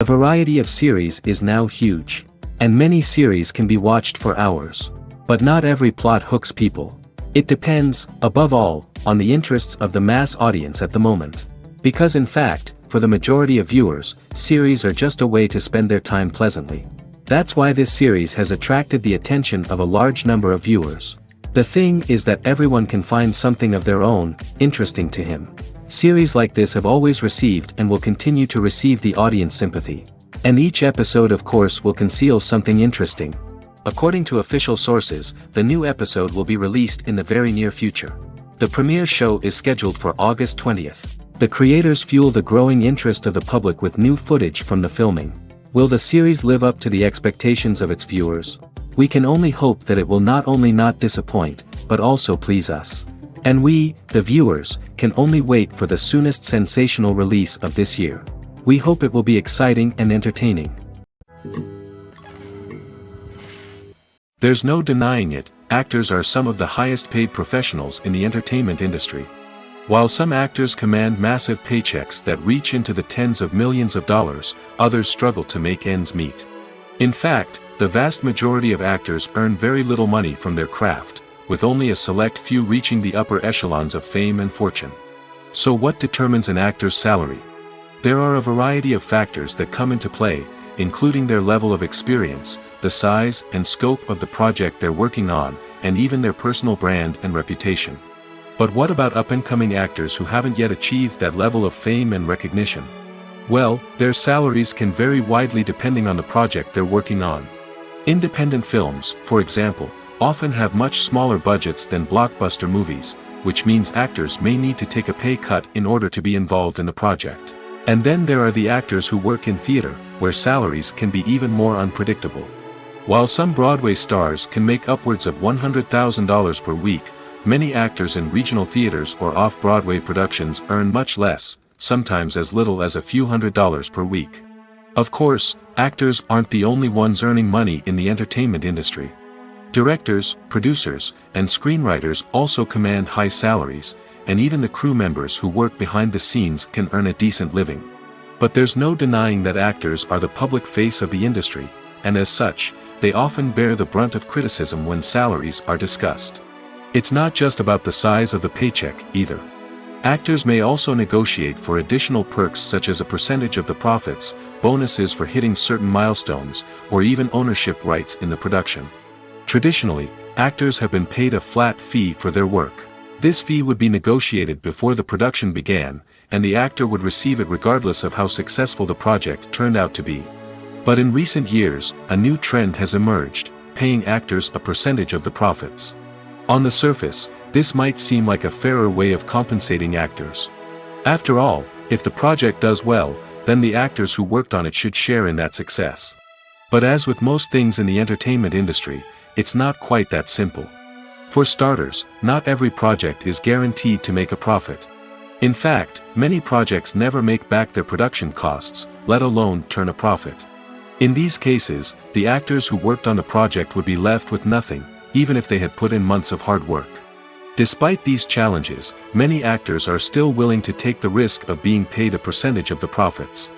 variety of series is now huge. And many series can be watched for hours. But not every plot hooks people. It depends, above all, on the interests of the mass audience at the moment. Because in fact, for the majority of viewers, series are just a way to spend their time pleasantly. That's why this series has attracted the attention of a large number of viewers. The thing is that everyone can find something of their own, interesting to him. Series like this have always received and will continue to receive the audience sympathy. And each episode of course will conceal something interesting. According to official sources, the new episode will be released in the very near future. The premiere show is scheduled for August 20th. The creators fuel the growing interest of the public with new footage from the filming. Will the series live up to the expectations of its viewers? We can only hope that it will not only not disappoint, but also please us. And we, the viewers, can only wait for the soonest sensational release of this year. We hope it will be exciting and entertaining. There's no denying it, actors are some of the highest paid professionals in the entertainment industry. While some actors command massive paychecks that reach into the tens of millions of dollars, others struggle to make ends meet. In fact, the vast majority of actors earn very little money from their craft, with only a select few reaching the upper echelons of fame and fortune. So what determines an actor's salary? There are a variety of factors that come into play, including their level of experience, the size and scope of the project they're working on, and even their personal brand and reputation. But what about up-and-coming actors who haven't yet achieved that level of fame and recognition? Well, their salaries can vary widely depending on the project they're working on. Independent films, for example, often have much smaller budgets than blockbuster movies, which means actors may need to take a pay cut in order to be involved in the project. And then there are the actors who work in theater, where salaries can be even more unpredictable. While some Broadway stars can make upwards of $100,000 per week, many actors in regional theaters or off-Broadway productions earn much less, sometimes as little as a few $100s per week. Of course, actors aren't the only ones earning money in the entertainment industry. Directors, producers, and screenwriters also command high salaries, and even the crew members who work behind the scenes can earn a decent living. But there's no denying that actors are the public face of the industry, and as such, they often bear the brunt of criticism when salaries are discussed. It's not just about the size of the paycheck, either. Actors may also negotiate for additional perks such as a percentage of the profits, bonuses for hitting certain milestones, or even ownership rights in the production. Traditionally, actors have been paid a flat fee for their work. This fee would be negotiated before the production began, and the actor would receive it regardless of how successful the project turned out to be. But in recent years, a new trend has emerged, paying actors a percentage of the profits. On the surface, this might seem like a fairer way of compensating actors. After all, if the project does well, then the actors who worked on it should share in that success. But as with most things in the entertainment industry, it's not quite that simple. For starters, not every project is guaranteed to make a profit. In fact, many projects never make back their production costs, let alone turn a profit. In these cases, the actors who worked on the project would be left with nothing, even if they had put in months of hard work. Despite these challenges, many actors are still willing to take the risk of being paid a percentage of the profits.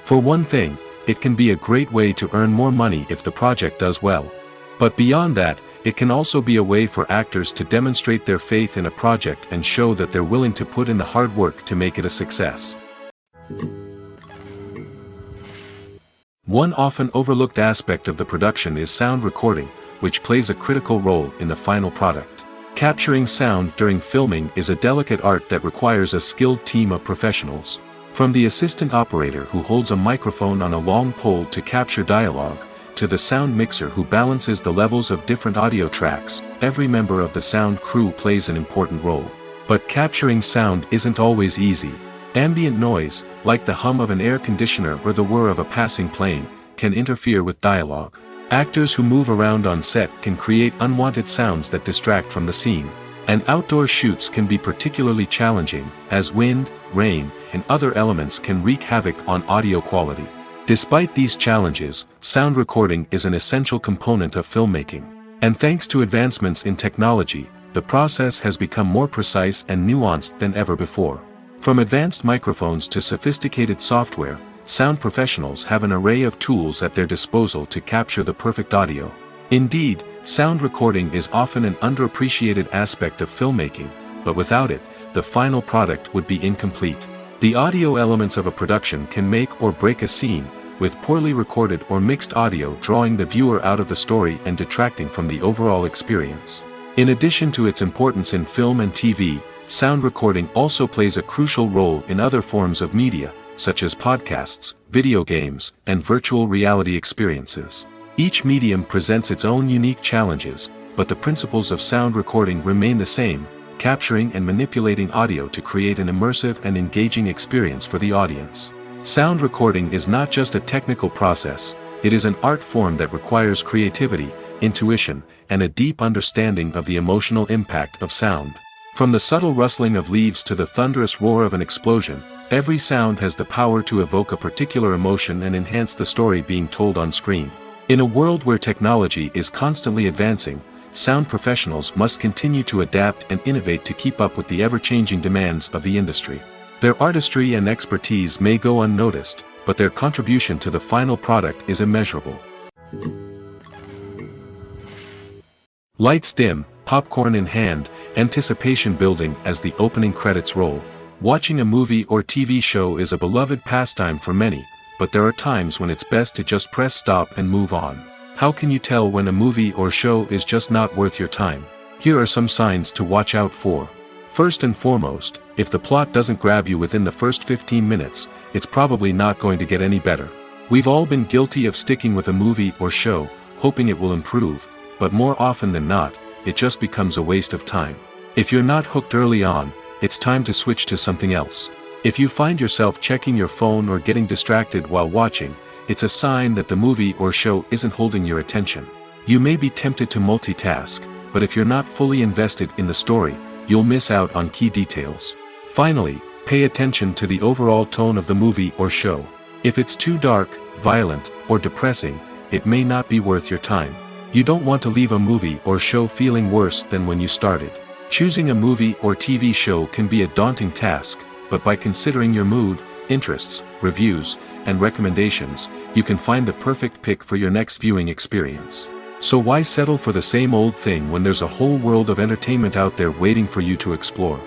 For one thing, it can be a great way to earn more money if the project does well. But beyond that, it can also be a way for actors to demonstrate their faith in a project and show that they're willing to put in the hard work to make it a success. One often overlooked aspect of the production is sound recording, which plays a critical role in the final product. Capturing sound during filming is a delicate art that requires a skilled team of professionals. From the assistant operator who holds a microphone on a long pole to capture dialogue, to the sound mixer who balances the levels of different audio tracks, every member of the sound crew plays an important role. But capturing sound isn't always easy. Ambient noise, like the hum of an air conditioner or the whir of a passing plane, can interfere with dialogue. Actors who move around on set can create unwanted sounds that distract from the scene. And outdoor shoots can be particularly challenging, as wind, rain, and other elements can wreak havoc on audio quality. Despite these challenges, sound recording is an essential component of filmmaking. And thanks to advancements in technology, the process has become more precise and nuanced than ever before. From advanced microphones to sophisticated software, sound professionals have an array of tools at their disposal to capture the perfect audio. Indeed, sound recording is often an underappreciated aspect of filmmaking, but without it, the final product would be incomplete. The audio elements of a production can make or break a scene, with poorly recorded or mixed audio drawing the viewer out of the story and detracting from the overall experience. In addition to its importance in film and TV, sound recording also plays a crucial role in other forms of media, such as podcasts, video games, and virtual reality experiences. Each medium presents its own unique challenges, but the principles of sound recording remain the same, capturing and manipulating audio to create an immersive and engaging experience for the audience. Sound recording is not just a technical process, it is an art form that requires creativity, intuition, and a deep understanding of the emotional impact of sound. From the subtle rustling of leaves to the thunderous roar of an explosion, every sound has the power to evoke a particular emotion and enhance the story being told on screen. In a world where technology is constantly advancing, sound professionals must continue to adapt and innovate to keep up with the ever-changing demands of the industry. Their artistry and expertise may go unnoticed, but their contribution to the final product is immeasurable. Lights dim, popcorn in hand, anticipation building as the opening credits roll. Watching a movie or TV show is a beloved pastime for many, but there are times when it's best to just press stop and move on. How can you tell when a movie or show is just not worth your time? Here are some signs to watch out for. First and foremost, if the plot doesn't grab you within the first 15 minutes, it's probably not going to get any better. We've all been guilty of sticking with a movie or show, hoping it will improve, but more often than not, it just becomes a waste of time. If you're not hooked early on, it's time to switch to something else. If you find yourself checking your phone or getting distracted while watching, it's a sign that the movie or show isn't holding your attention. You may be tempted to multitask, but if you're not fully invested in the story, you'll miss out on key details. Finally, pay attention to the overall tone of the movie or show. If it's too dark, violent, or depressing, it may not be worth your time. You don't want to leave a movie or show feeling worse than when you started. Choosing a movie or TV show can be a daunting task, but by considering your mood, interests, reviews, and recommendations, you can find the perfect pick for your next viewing experience. So why settle for the same old thing when there's a whole world of entertainment out there waiting for you to explore?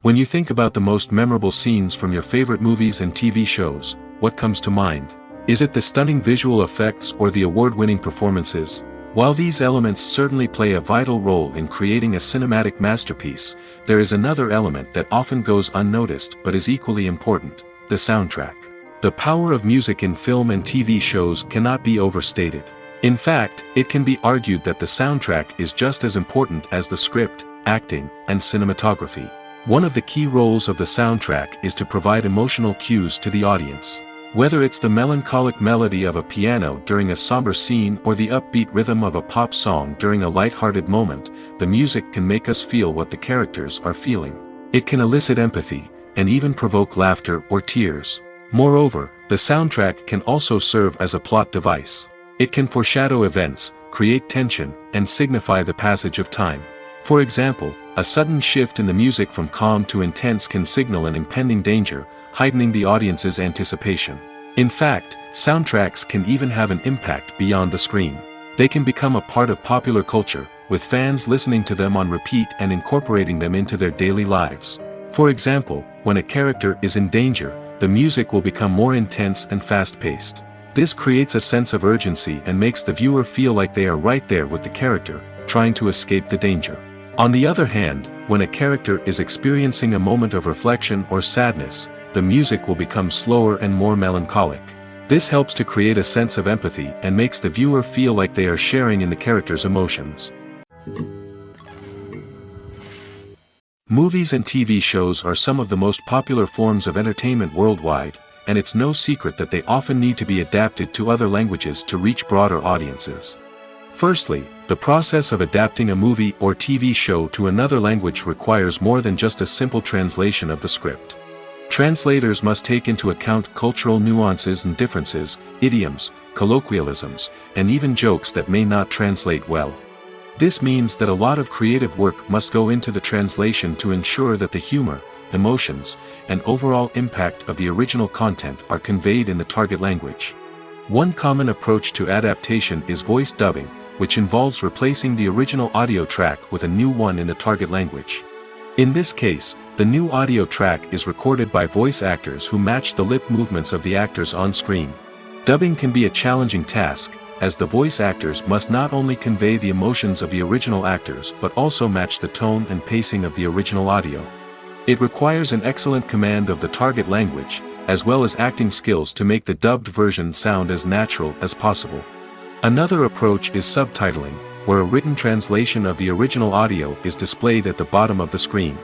When you think about the most memorable scenes from your favorite movies and TV shows, what comes to mind? Is it the stunning visual effects or the award-winning performances? While these elements certainly play a vital role in creating a cinematic masterpiece, there is another element that often goes unnoticed but is equally important: the soundtrack. The power of music in film and TV shows cannot be overstated. In fact, it can be argued that the soundtrack is just as important as the script, acting, and cinematography. One of the key roles of the soundtrack is to provide emotional cues to the audience. Whether it's the melancholic melody of a piano during a somber scene or the upbeat rhythm of a pop song during a light-hearted moment, the music can make us feel what the characters are feeling. It can elicit empathy, and even provoke laughter or tears. Moreover, the soundtrack can also serve as a plot device. It can foreshadow events, create tension, and signify the passage of time. For example, a sudden shift in the music from calm to intense can signal an impending danger, heightening the audience's anticipation. In fact, soundtracks can even have an impact beyond the screen. They can become a part of popular culture, with fans listening to them on repeat and incorporating them into their daily lives. For example, when a character is in danger, the music will become more intense and fast-paced. This creates a sense of urgency and makes the viewer feel like they are right there with the character, trying to escape the danger. On the other hand, when a character is experiencing a moment of reflection or sadness, the music will become slower and more melancholic. This helps to create a sense of empathy and makes the viewer feel like they are sharing in the character's emotions. Movies and TV shows are some of the most popular forms of entertainment worldwide, and it's no secret that they often need to be adapted to other languages to reach broader audiences. Firstly, the process of adapting a movie or TV show to another language requires more than just a simple translation of the script. Translators must take into account cultural nuances and differences, idioms, colloquialisms, and even jokes that may not translate well. This means that a lot of creative work must go into the translation to ensure that the humor, emotions, and overall impact of the original content are conveyed in the target language. One common approach to adaptation is voice dubbing, which involves replacing the original audio track with a new one in the target language. In this case, the new audio track is recorded by voice actors who match the lip movements of the actors on screen. Dubbing can be a challenging task, as the voice actors must not only convey the emotions of the original actors but also match the tone and pacing of the original audio. It requires an excellent command of the target language, as well as acting skills to make the dubbed version sound as natural as possible. Another approach is subtitling, where a written translation of the original audio is displayed at the bottom of the screen.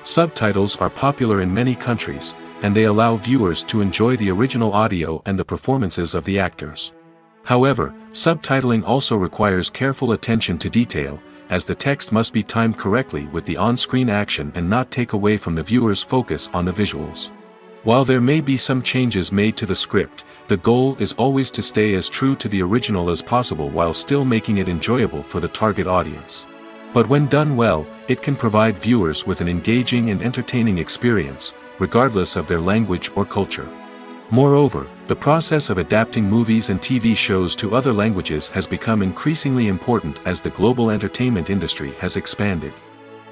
Subtitles are popular in many countries, and they allow viewers to enjoy the original audio and the performances of the actors. However, subtitling also requires careful attention to detail, as the text must be timed correctly with the on-screen action and not take away from the viewer's focus on the visuals. While there may be some changes made to the script, the goal is always to stay as true to the original as possible while still making it enjoyable for the target audience. But when done well, it can provide viewers with an engaging and entertaining experience, regardless of their language or culture. Moreover, the process of adapting movies and TV shows to other languages has become increasingly important as the global entertainment industry has expanded.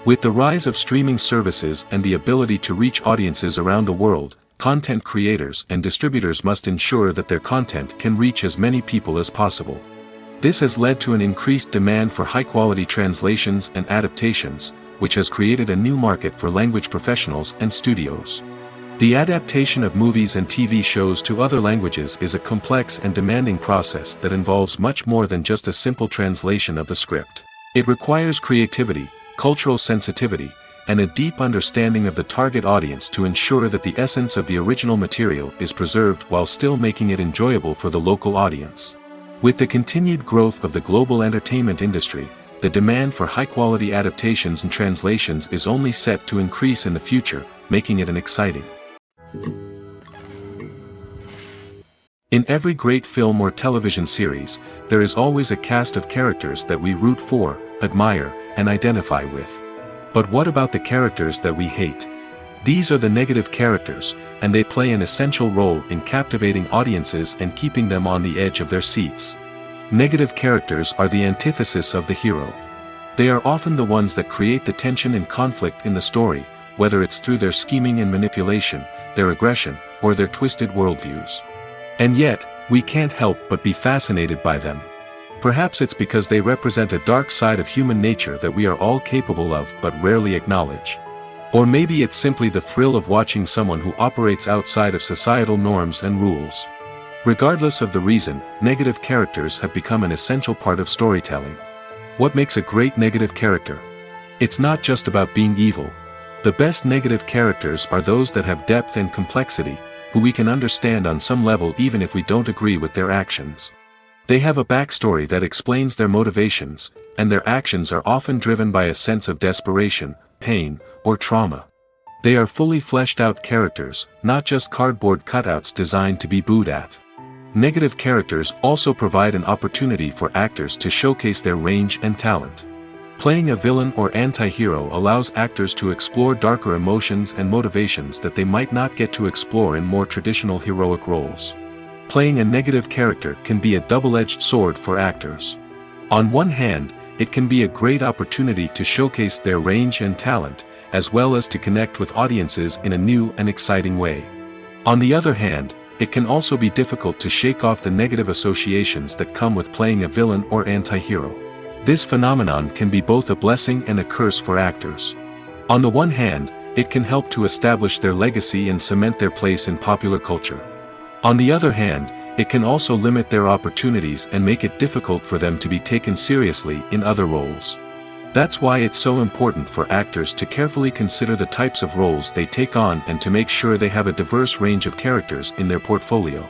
With the rise of streaming services and the ability to reach audiences around the world, content creators and distributors must ensure that their content can reach as many people as possible. This has led to an increased demand for high-quality translations and adaptations, which has created a new market for language professionals and studios. The adaptation of movies and TV shows to other languages is a complex and demanding process that involves much more than just a simple translation of the script. It requires creativity, cultural sensitivity, and a deep understanding of the target audience to ensure that the essence of the original material is preserved while still making it enjoyable for the local audience. With the continued growth of the global entertainment industry, the demand for high-quality adaptations and translations is only set to increase in the future, making it an exciting. In every great film or television series, there is always a cast of characters that we root for, admire, and identify with. But what about the characters that we hate? These are the negative characters, and they play an essential role in captivating audiences and keeping them on the edge of their seats. Negative characters are the antithesis of the hero. They are often the ones that create the tension and conflict in the story, whether it's through their scheming and manipulation, their aggression, or their twisted worldviews. And yet, we can't help but be fascinated by them. Perhaps it's because they represent a dark side of human nature that we are all capable of but rarely acknowledge. Or maybe it's simply the thrill of watching someone who operates outside of societal norms and rules. Regardless of the reason, negative characters have become an essential part of storytelling. What makes a great negative character? It's not just about being evil. The best negative characters are those that have depth and complexity, who we can understand on some level even if we don't agree with their actions. They have a backstory that explains their motivations, and their actions are often driven by a sense of desperation, pain, or trauma. They are fully fleshed out characters, not just cardboard cutouts designed to be booed at. Negative characters also provide an opportunity for actors to showcase their range and talent. Playing a villain or anti-hero allows actors to explore darker emotions and motivations that they might not get to explore in more traditional heroic roles. Playing a negative character can be a double-edged sword for actors. On one hand, it can be a great opportunity to showcase their range and talent, as well as to connect with audiences in a new and exciting way. On the other hand, it can also be difficult to shake off the negative associations that come with playing a villain or anti-hero. This phenomenon can be both a blessing and a curse for actors. On the one hand, it can help to establish their legacy and cement their place in popular culture. On the other hand, it can also limit their opportunities and make it difficult for them to be taken seriously in other roles. That's why it's so important for actors to carefully consider the types of roles they take on and to make sure they have a diverse range of characters in their portfolio.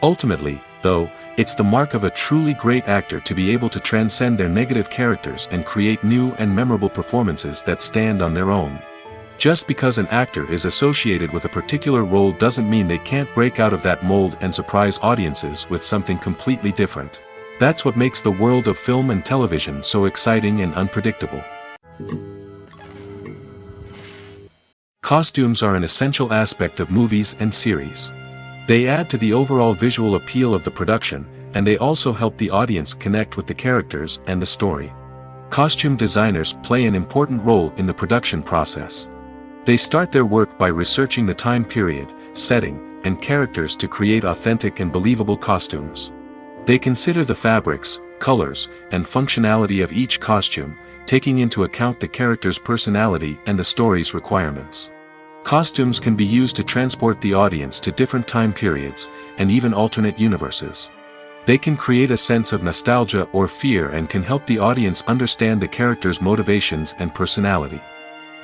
Ultimately, though, it's the mark of a truly great actor to be able to transcend their negative characters and create new and memorable performances that stand on their own. Just because an actor is associated with a particular role doesn't mean they can't break out of that mold and surprise audiences with something completely different. That's what makes the world of film and television so exciting and unpredictable. Costumes are an essential aspect of movies and series. They add to the overall visual appeal of the production, and they also help the audience connect with the characters and the story. Costume designers play an important role in the production process. They start their work by researching the time period, setting, and characters to create authentic and believable costumes. They consider the fabrics, colors, and functionality of each costume, taking into account the character's personality and the story's requirements. Costumes can be used to transport the audience to different time periods, and even alternate universes. They can create a sense of nostalgia or fear and can help the audience understand the character's motivations and personality.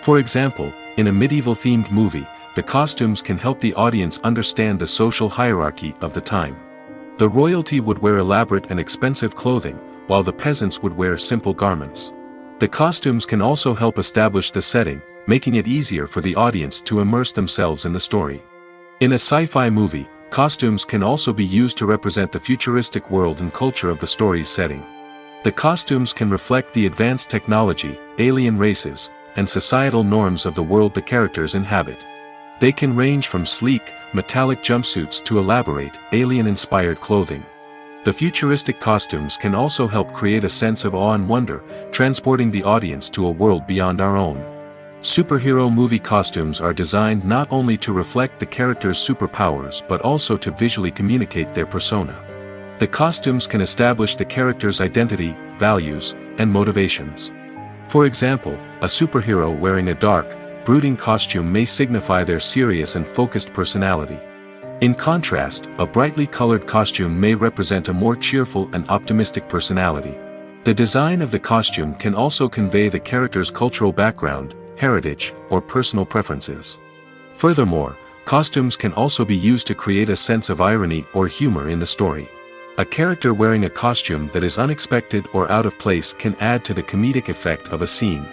For example, in a medieval-themed movie, the costumes can help the audience understand the social hierarchy of the time. The royalty would wear elaborate and expensive clothing, while the peasants would wear simple garments. The costumes can also help establish the setting, making it easier for the audience to immerse themselves in the story. In a sci-fi movie, costumes can also be used to represent the futuristic world and culture of the story's setting. The costumes can reflect the advanced technology, alien races, and societal norms of the world the characters inhabit. They can range from sleek, metallic jumpsuits to elaborate, alien-inspired clothing. The futuristic costumes can also help create a sense of awe and wonder, transporting the audience to a world beyond our own. Superhero movie costumes are designed not only to reflect the character's superpowers but also to visually communicate their persona. The costumes can establish the character's identity, values, and motivations. For example, a superhero wearing a dark, brooding costume may signify their serious and focused personality. In contrast, a brightly colored costume may represent a more cheerful and optimistic personality. The design of the costume can also convey the character's cultural background, heritage, or personal preferences. Furthermore, costumes can also be used to create a sense of irony or humor in the story. A character wearing a costume that is unexpected or out of place can add to the comedic effect of a scene.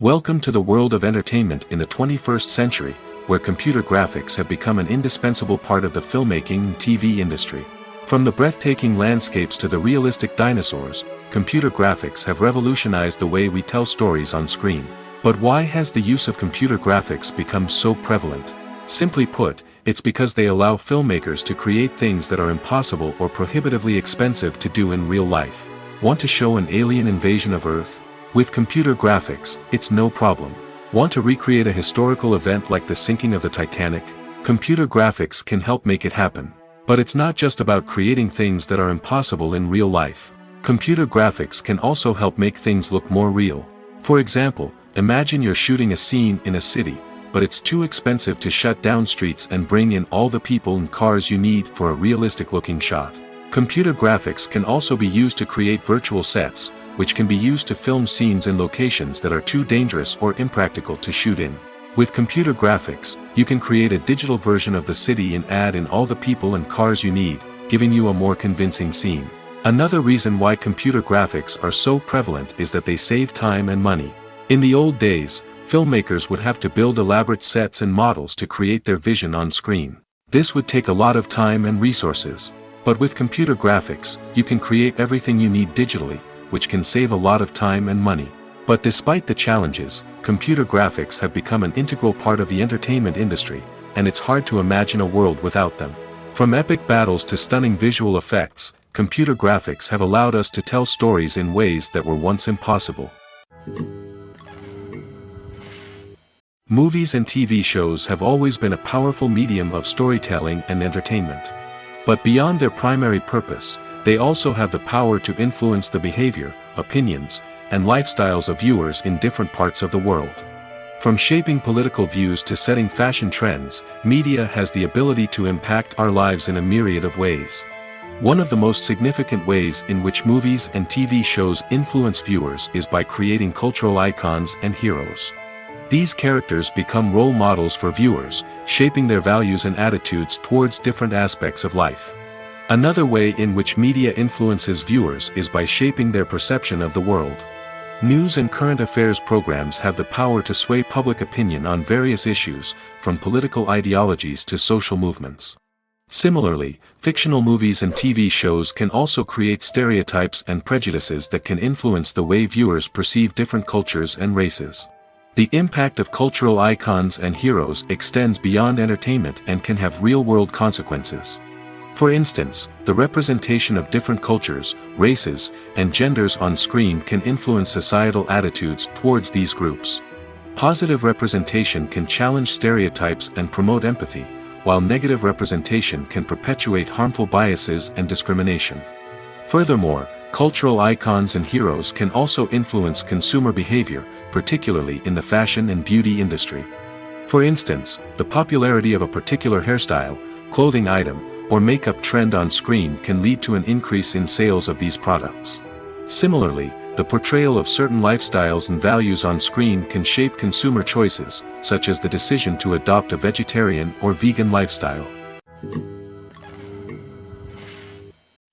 Welcome to the world of entertainment in the 21st century, where computer graphics have become an indispensable part of the filmmaking and TV industry. From the breathtaking landscapes to the realistic dinosaurs, computer graphics have revolutionized the way we tell stories on screen. But why has the use of computer graphics become so prevalent? Simply put, it's because they allow filmmakers to create things that are impossible or prohibitively expensive to do in real life. Want to show an alien invasion of Earth? With computer graphics, it's no problem. Want to recreate a historical event like the sinking of the Titanic? Computer graphics can help make it happen. But it's not just about creating things that are impossible in real life. Computer graphics can also help make things look more real. For example, imagine you're shooting a scene in a city, but it's too expensive to shut down streets and bring in all the people and cars you need for a realistic-looking shot. Computer graphics can also be used to create virtual sets, which can be used to film scenes in locations that are too dangerous or impractical to shoot in. With computer graphics, you can create a digital version of the city and add in all the people and cars you need, giving you a more convincing scene. Another reason why computer graphics are so prevalent is that they save time and money. In the old days, filmmakers would have to build elaborate sets and models to create their vision on screen. This would take a lot of time and resources. But with computer graphics, you can create everything you need digitally, which can save a lot of time and money. But despite the challenges, computer graphics have become an integral part of the entertainment industry, and it's hard to imagine a world without them. From epic battles to stunning visual effects, computer graphics have allowed us to tell stories in ways that were once impossible. Movies and TV shows have always been a powerful medium of storytelling and entertainment. But beyond their primary purpose, they also have the power to influence the behavior, opinions, and lifestyles of viewers in different parts of the world. From shaping political views to setting fashion trends, media has the ability to impact our lives in a myriad of ways. One of the most significant ways in which movies and TV shows influence viewers is by creating cultural icons and heroes. These characters become role models for viewers, shaping their values and attitudes towards different aspects of life. Another way in which media influences viewers is by shaping their perception of the world. News and current affairs programs have the power to sway public opinion on various issues, from political ideologies to social movements. Similarly, fictional movies and TV shows can also create stereotypes and prejudices that can influence the way viewers perceive different cultures and races. The impact of cultural icons and heroes extends beyond entertainment and can have real-world consequences. For instance, the representation of different cultures, races, and genders on screen can influence societal attitudes towards these groups. Positive representation can challenge stereotypes and promote empathy, while negative representation can perpetuate harmful biases and discrimination. Furthermore, cultural icons and heroes can also influence consumer behavior, particularly in the fashion and beauty industry. For instance, the popularity of a particular hairstyle, clothing item, or makeup trend on screen can lead to an increase in sales of these products. Similarly, the portrayal of certain lifestyles and values on screen can shape consumer choices, such as the decision to adopt a vegetarian or vegan lifestyle.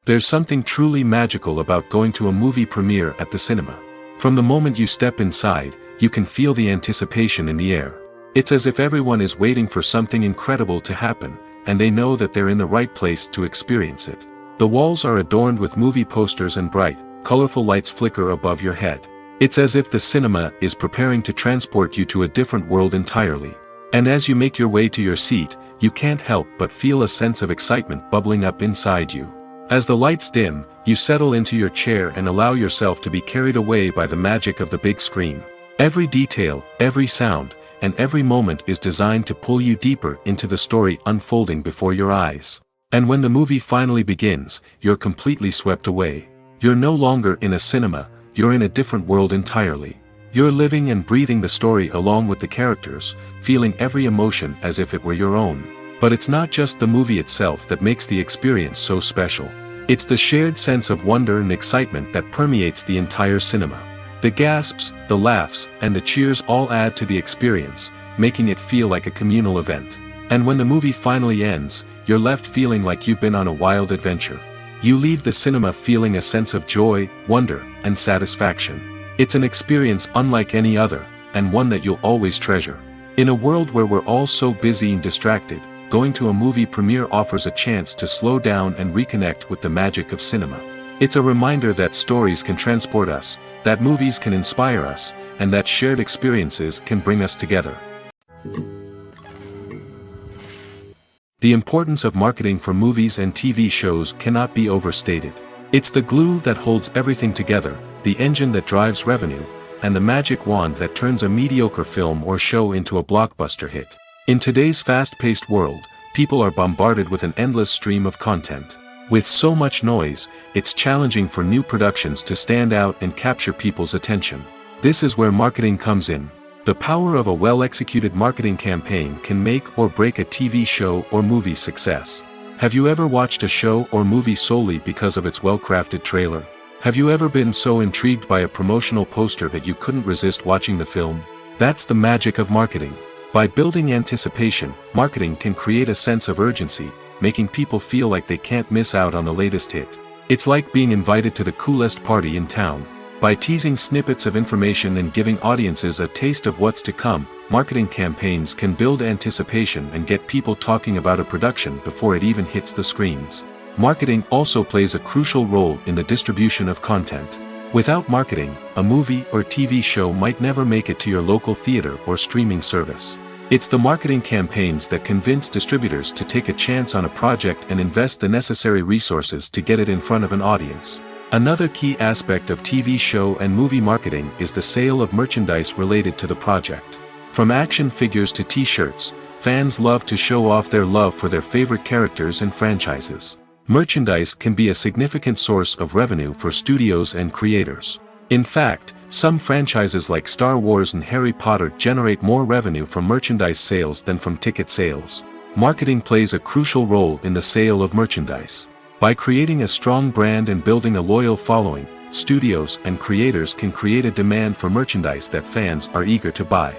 There's something truly magical about going to a movie premiere at the cinema. From the moment you step inside, you can feel the anticipation in the air. It's as if everyone is waiting for something incredible to happen, and they know that they're in the right place to experience it. The walls are adorned with movie posters and bright, colorful lights flicker above your head. It's as if the cinema is preparing to transport you to a different world entirely. And as you make your way to your seat, you can't help but feel a sense of excitement bubbling up inside you. As the lights dim, you settle into your chair and allow yourself to be carried away by the magic of the big screen. Every detail, every sound, and every moment is designed to pull you deeper into the story unfolding before your eyes. And when the movie finally begins, you're completely swept away. You're no longer in a cinema, you're in a different world entirely. You're living and breathing the story along with the characters, feeling every emotion as if it were your own. But it's not just the movie itself that makes the experience so special. It's the shared sense of wonder and excitement that permeates the entire cinema. The gasps, the laughs, and the cheers all add to the experience, making it feel like a communal event. And when the movie finally ends, you're left feeling like you've been on a wild adventure. You leave the cinema feeling a sense of joy, wonder, and satisfaction. It's an experience unlike any other, and one that you'll always treasure. In a world where we're all so busy and distracted, going to a movie premiere offers a chance to slow down and reconnect with the magic of cinema. It's a reminder that stories can transport us, that movies can inspire us, and that shared experiences can bring us together. The importance of marketing for movies and TV shows cannot be overstated. It's the glue that holds everything together, the engine that drives revenue, and the magic wand that turns a mediocre film or show into a blockbuster hit. In today's fast-paced world, people are bombarded with an endless stream of content. With so much noise, it's challenging for new productions to stand out and capture people's attention. This is where marketing comes in. The power of a well-executed marketing campaign can make or break a TV show or movie's success. Have you ever watched a show or movie solely because of its well-crafted trailer? Have you ever been so intrigued by a promotional poster that you couldn't resist watching the film? That's the magic of marketing. By building anticipation, marketing can create a sense of urgency, making people feel like they can't miss out on the latest hit. It's like being invited to the coolest party in town. By teasing snippets of information and giving audiences a taste of what's to come, marketing campaigns can build anticipation and get people talking about a production before it even hits the screens. Marketing also plays a crucial role in the distribution of content. Without marketing, a movie or TV show might never make it to your local theater or streaming service. It's the marketing campaigns that convince distributors to take a chance on a project and invest the necessary resources to get it in front of an audience. Another key aspect of TV show and movie marketing is the sale of merchandise related to the project. From action figures to t-shirts, fans love to show off their love for their favorite characters and franchises. Merchandise can be a significant source of revenue for studios and creators. In fact, some franchises like Star Wars and Harry Potter generate more revenue from merchandise sales than from ticket sales. Marketing plays a crucial role in the sale of merchandise. By creating a strong brand and building a loyal following, studios and creators can create a demand for merchandise that fans are eager to buy.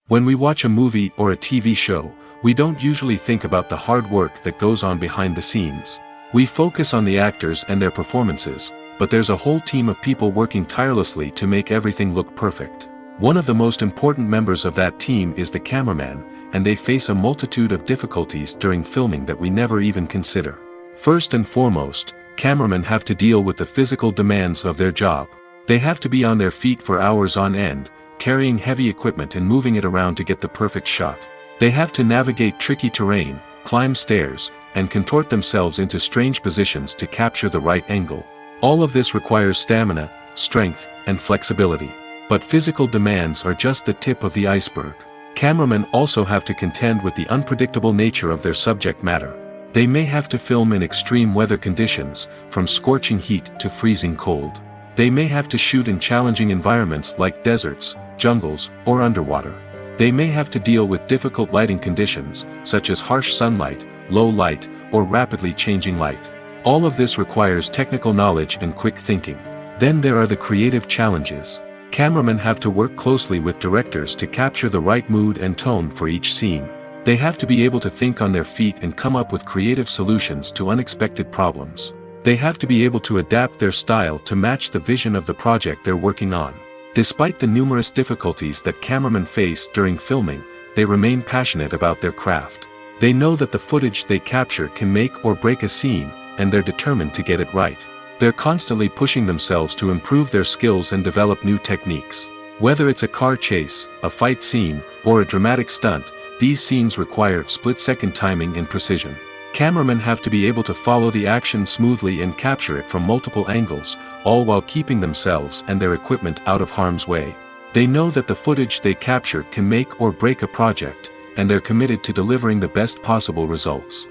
When we watch a movie or a TV show, we don't usually think about the hard work that goes on behind the scenes. We focus on the actors and their performances, but there's a whole team of people working tirelessly to make everything look perfect. One of the most important members of that team is the cameraman, and they face a multitude of difficulties during filming that we never even consider. First and foremost, cameramen have to deal with the physical demands of their job. They have to be on their feet for hours on end, carrying heavy equipment and moving it around to get the perfect shot. They have to navigate tricky terrain, climb stairs, and contort themselves into strange positions to capture the right angle. All of this requires stamina, strength, and flexibility. But physical demands are just the tip of the iceberg. Cameramen also have to contend with the unpredictable nature of their subject matter. They may have to film in extreme weather conditions, from scorching heat to freezing cold. They may have to shoot in challenging environments like deserts, jungles, or underwater. They may have to deal with difficult lighting conditions, such as harsh sunlight, low light, or rapidly changing light. All of this requires technical knowledge and quick thinking. Then there are the creative challenges. Cameramen have to work closely with directors to capture the right mood and tone for each scene. They have to be able to think on their feet and come up with creative solutions to unexpected problems. They have to be able to adapt their style to match the vision of the project they're working on. Despite the numerous difficulties that cameramen face during filming, they remain passionate about their craft. They know that the footage they capture can make or break a scene, and they're determined to get it right. They're constantly pushing themselves to improve their skills and develop new techniques. Whether it's a car chase, a fight scene, or a dramatic stunt, these scenes require split-second timing and precision. Cameramen have to be able to follow the action smoothly and capture it from multiple angles, all while keeping themselves and their equipment out of harm's way. They know that the footage they capture can make or break a project, and they're committed to delivering the best possible results.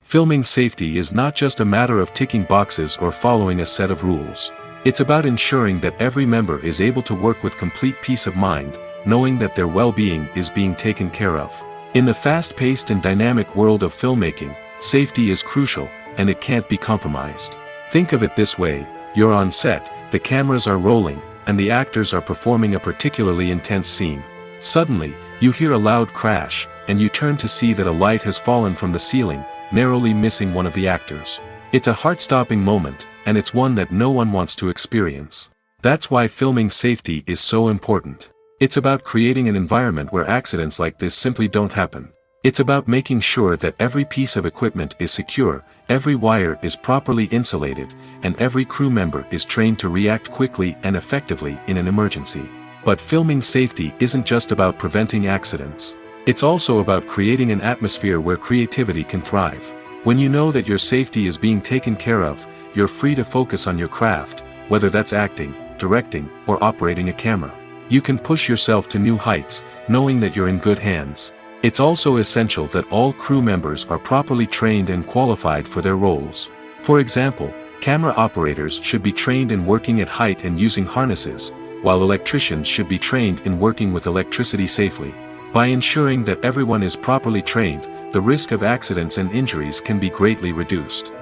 Filming safety is not just a matter of ticking boxes or following a set of rules. It's about ensuring that every member is able to work with complete peace of mind, knowing that their well-being is being taken care of. In the fast-paced and dynamic world of filmmaking, safety is crucial, and it can't be compromised. Think of it this way: you're on set, the cameras are rolling, and the actors are performing a particularly intense scene. Suddenly, you hear a loud crash, and you turn to see that a light has fallen from the ceiling, narrowly missing one of the actors. It's a heart-stopping moment, and it's one that no one wants to experience. That's why filming safety is so important. It's about creating an environment where accidents like this simply don't happen. It's about making sure that every piece of equipment is secure, every wire is properly insulated, and every crew member is trained to react quickly and effectively in an emergency. But filming safety isn't just about preventing accidents. It's also about creating an atmosphere where creativity can thrive. When you know that your safety is being taken care of, you're free to focus on your craft, whether that's acting, directing, or operating a camera. You can push yourself to new heights, knowing that you're in good hands. It's also essential that all crew members are properly trained and qualified for their roles. For example, camera operators should be trained in working at height and using harnesses, while electricians should be trained in working with electricity safely. By ensuring that everyone is properly trained, the risk of accidents and injuries can be greatly reduced.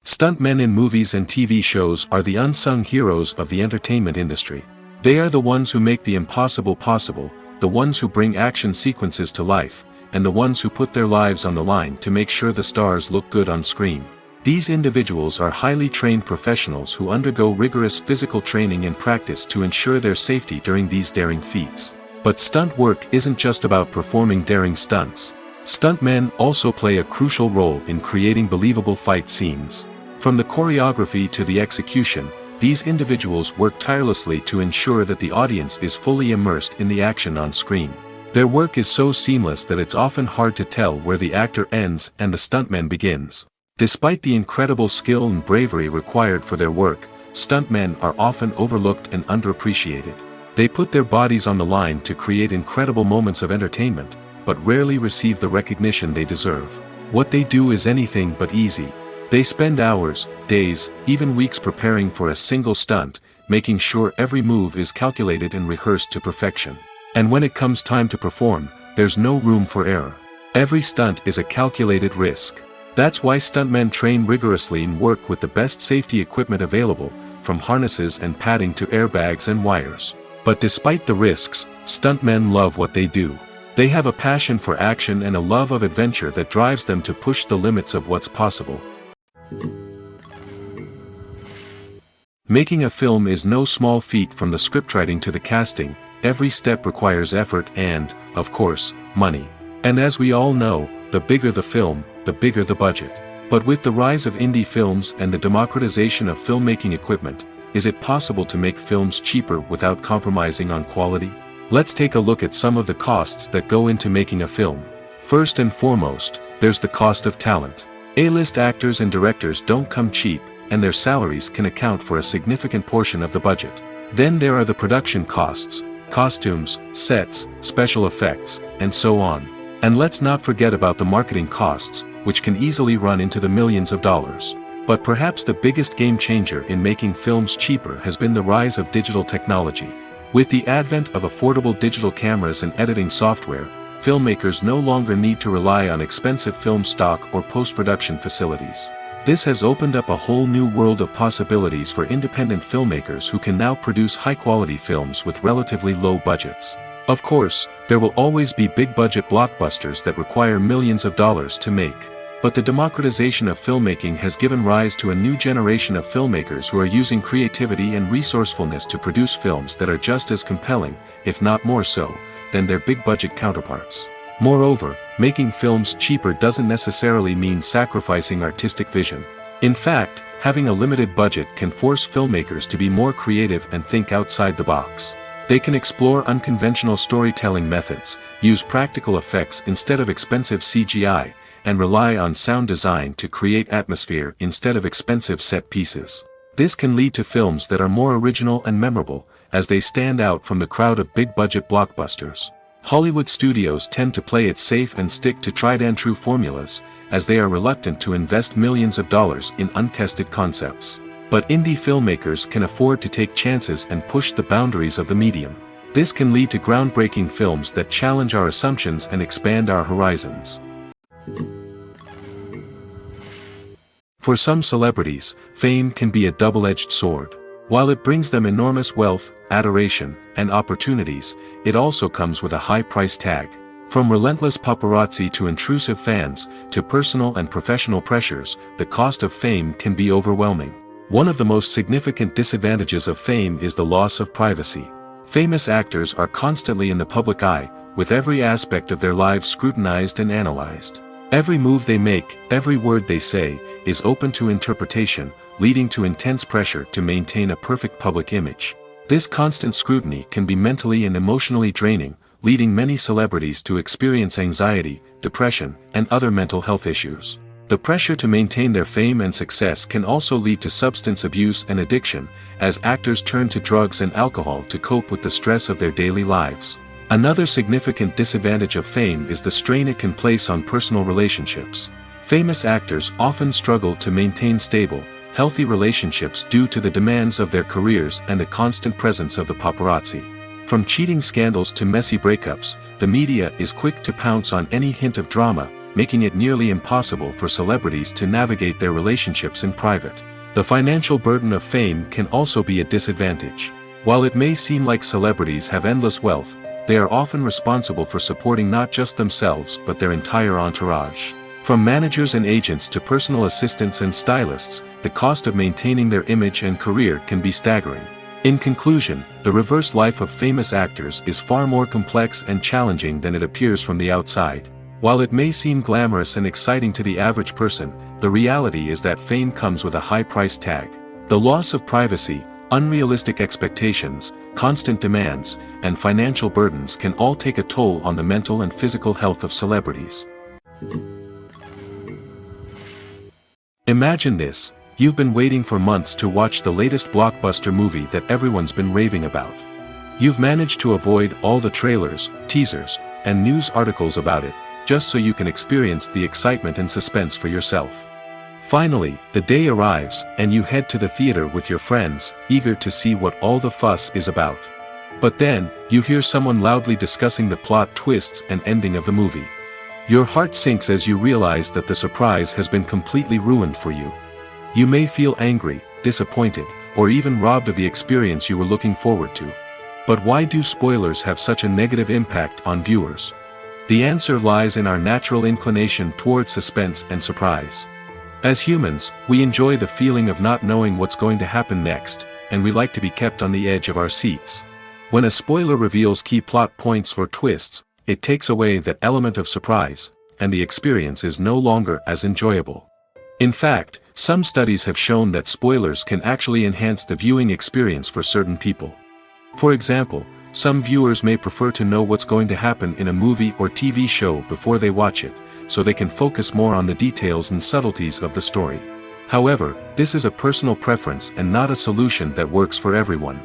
Stuntmen in movies and TV shows are the unsung heroes of the entertainment industry. They are the ones who make the impossible possible, the ones who bring action sequences to life, and the ones who put their lives on the line to make sure the stars look good on screen. These individuals are highly trained professionals who undergo rigorous physical training and practice to ensure their safety during these daring feats. But stunt work isn't just about performing daring stunts. Stuntmen also play a crucial role in creating believable fight scenes. From the choreography to the execution, these individuals work tirelessly to ensure that the audience is fully immersed in the action on screen. Their work is so seamless that it's often hard to tell where the actor ends and the stuntman begins. Despite the incredible skill and bravery required for their work, stuntmen are often overlooked and underappreciated. They put their bodies on the line to create incredible moments of entertainment, but rarely receive the recognition they deserve. What they do is anything but easy. They spend hours, days, even weeks preparing for a single stunt, making sure every move is calculated and rehearsed to perfection. And when it comes time to perform, there's no room for error. Every stunt is a calculated risk. That's why stuntmen train rigorously and work with the best safety equipment available, from harnesses and padding to airbags and wires. But despite the risks, stuntmen love what they do. They have a passion for action and a love of adventure that drives them to push the limits of what's possible. Making a film is no small feat. From the scriptwriting to the casting, every step requires effort and, of course, money. And as we all know, the bigger the film, the bigger the budget. But with the rise of indie films and the democratization of filmmaking equipment, is it possible to make films cheaper without compromising on quality? Let's take a look at some of the costs that go into making a film. First and foremost, there's the cost of talent. A-list actors and directors don't come cheap, and their salaries can account for a significant portion of the budget. Then there are the production costs, costumes, sets, special effects, and so on. And let's not forget about the marketing costs, which can easily run into the millions of dollars. But perhaps the biggest game changer in making films cheaper has been the rise of digital technology. With the advent of affordable digital cameras and editing software, filmmakers no longer need to rely on expensive film stock or post-production facilities. This has opened up a whole new world of possibilities for independent filmmakers who can now produce high-quality films with relatively low budgets. Of course, there will always be big-budget blockbusters that require millions of dollars to make. But the democratization of filmmaking has given rise to a new generation of filmmakers who are using creativity and resourcefulness to produce films that are just as compelling, if not more so, than their big-budget counterparts. Moreover, making films cheaper doesn't necessarily mean sacrificing artistic vision. In fact, having a limited budget can force filmmakers to be more creative and think outside the box. They can explore unconventional storytelling methods, use practical effects instead of expensive CGI, and rely on sound design to create atmosphere instead of expensive set pieces. This can lead to films that are more original and memorable, as they stand out from the crowd of big-budget blockbusters. Hollywood studios tend to play it safe and stick to tried-and-true formulas, as they are reluctant to invest millions of dollars in untested concepts. But indie filmmakers can afford to take chances and push the boundaries of the medium. This can lead to groundbreaking films that challenge our assumptions and expand our horizons. For some celebrities, fame can be a double-edged sword. While it brings them enormous wealth, adoration, and opportunities, it also comes with a high price tag. From relentless paparazzi to intrusive fans, to personal and professional pressures, the cost of fame can be overwhelming. One of the most significant disadvantages of fame is the loss of privacy. Famous actors are constantly in the public eye, with every aspect of their lives scrutinized and analyzed. Every move they make, every word they say, is open to interpretation, leading to intense pressure to maintain a perfect public image. This constant scrutiny can be mentally and emotionally draining, leading many celebrities to experience anxiety, depression, and other mental health issues. The pressure to maintain their fame and success can also lead to substance abuse and addiction, as actors turn to drugs and alcohol to cope with the stress of their daily lives. Another significant disadvantage of fame is the strain it can place on personal relationships. Famous actors often struggle to maintain stable, healthy relationships due to the demands of their careers and the constant presence of the paparazzi. From cheating scandals to messy breakups, the media is quick to pounce on any hint of drama, making it nearly impossible for celebrities to navigate their relationships in private. The financial burden of fame can also be a disadvantage. While it may seem like celebrities have endless wealth, they are often responsible for supporting not just themselves but their entire entourage. From managers and agents to personal assistants and stylists, the cost of maintaining their image and career can be staggering. In conclusion, the reverse life of famous actors is far more complex and challenging than it appears from the outside. While it may seem glamorous and exciting to the average person, the reality is that fame comes with a high price tag. The loss of privacy, unrealistic expectations, constant demands, and financial burdens can all take a toll on the mental and physical health of celebrities. Imagine this: you've been waiting for months to watch the latest blockbuster movie that everyone's been raving about. You've managed to avoid all the trailers, teasers, and news articles about it, just so you can experience the excitement and suspense for yourself. Finally, the day arrives, and you head to the theater with your friends, eager to see what all the fuss is about. But then, you hear someone loudly discussing the plot twists and ending of the movie. Your heart sinks as you realize that the surprise has been completely ruined for you. You may feel angry, disappointed, or even robbed of the experience you were looking forward to. But why do spoilers have such a negative impact on viewers? The answer lies in our natural inclination toward suspense and surprise. As humans, we enjoy the feeling of not knowing what's going to happen next, and we like to be kept on the edge of our seats. When a spoiler reveals key plot points or twists, it takes away that element of surprise, and the experience is no longer as enjoyable. In fact, some studies have shown that spoilers can actually enhance the viewing experience for certain people. For example, some viewers may prefer to know what's going to happen in a movie or TV show before they watch it, so they can focus more on the details and subtleties of the story. However, this is a personal preference and not a solution that works for everyone.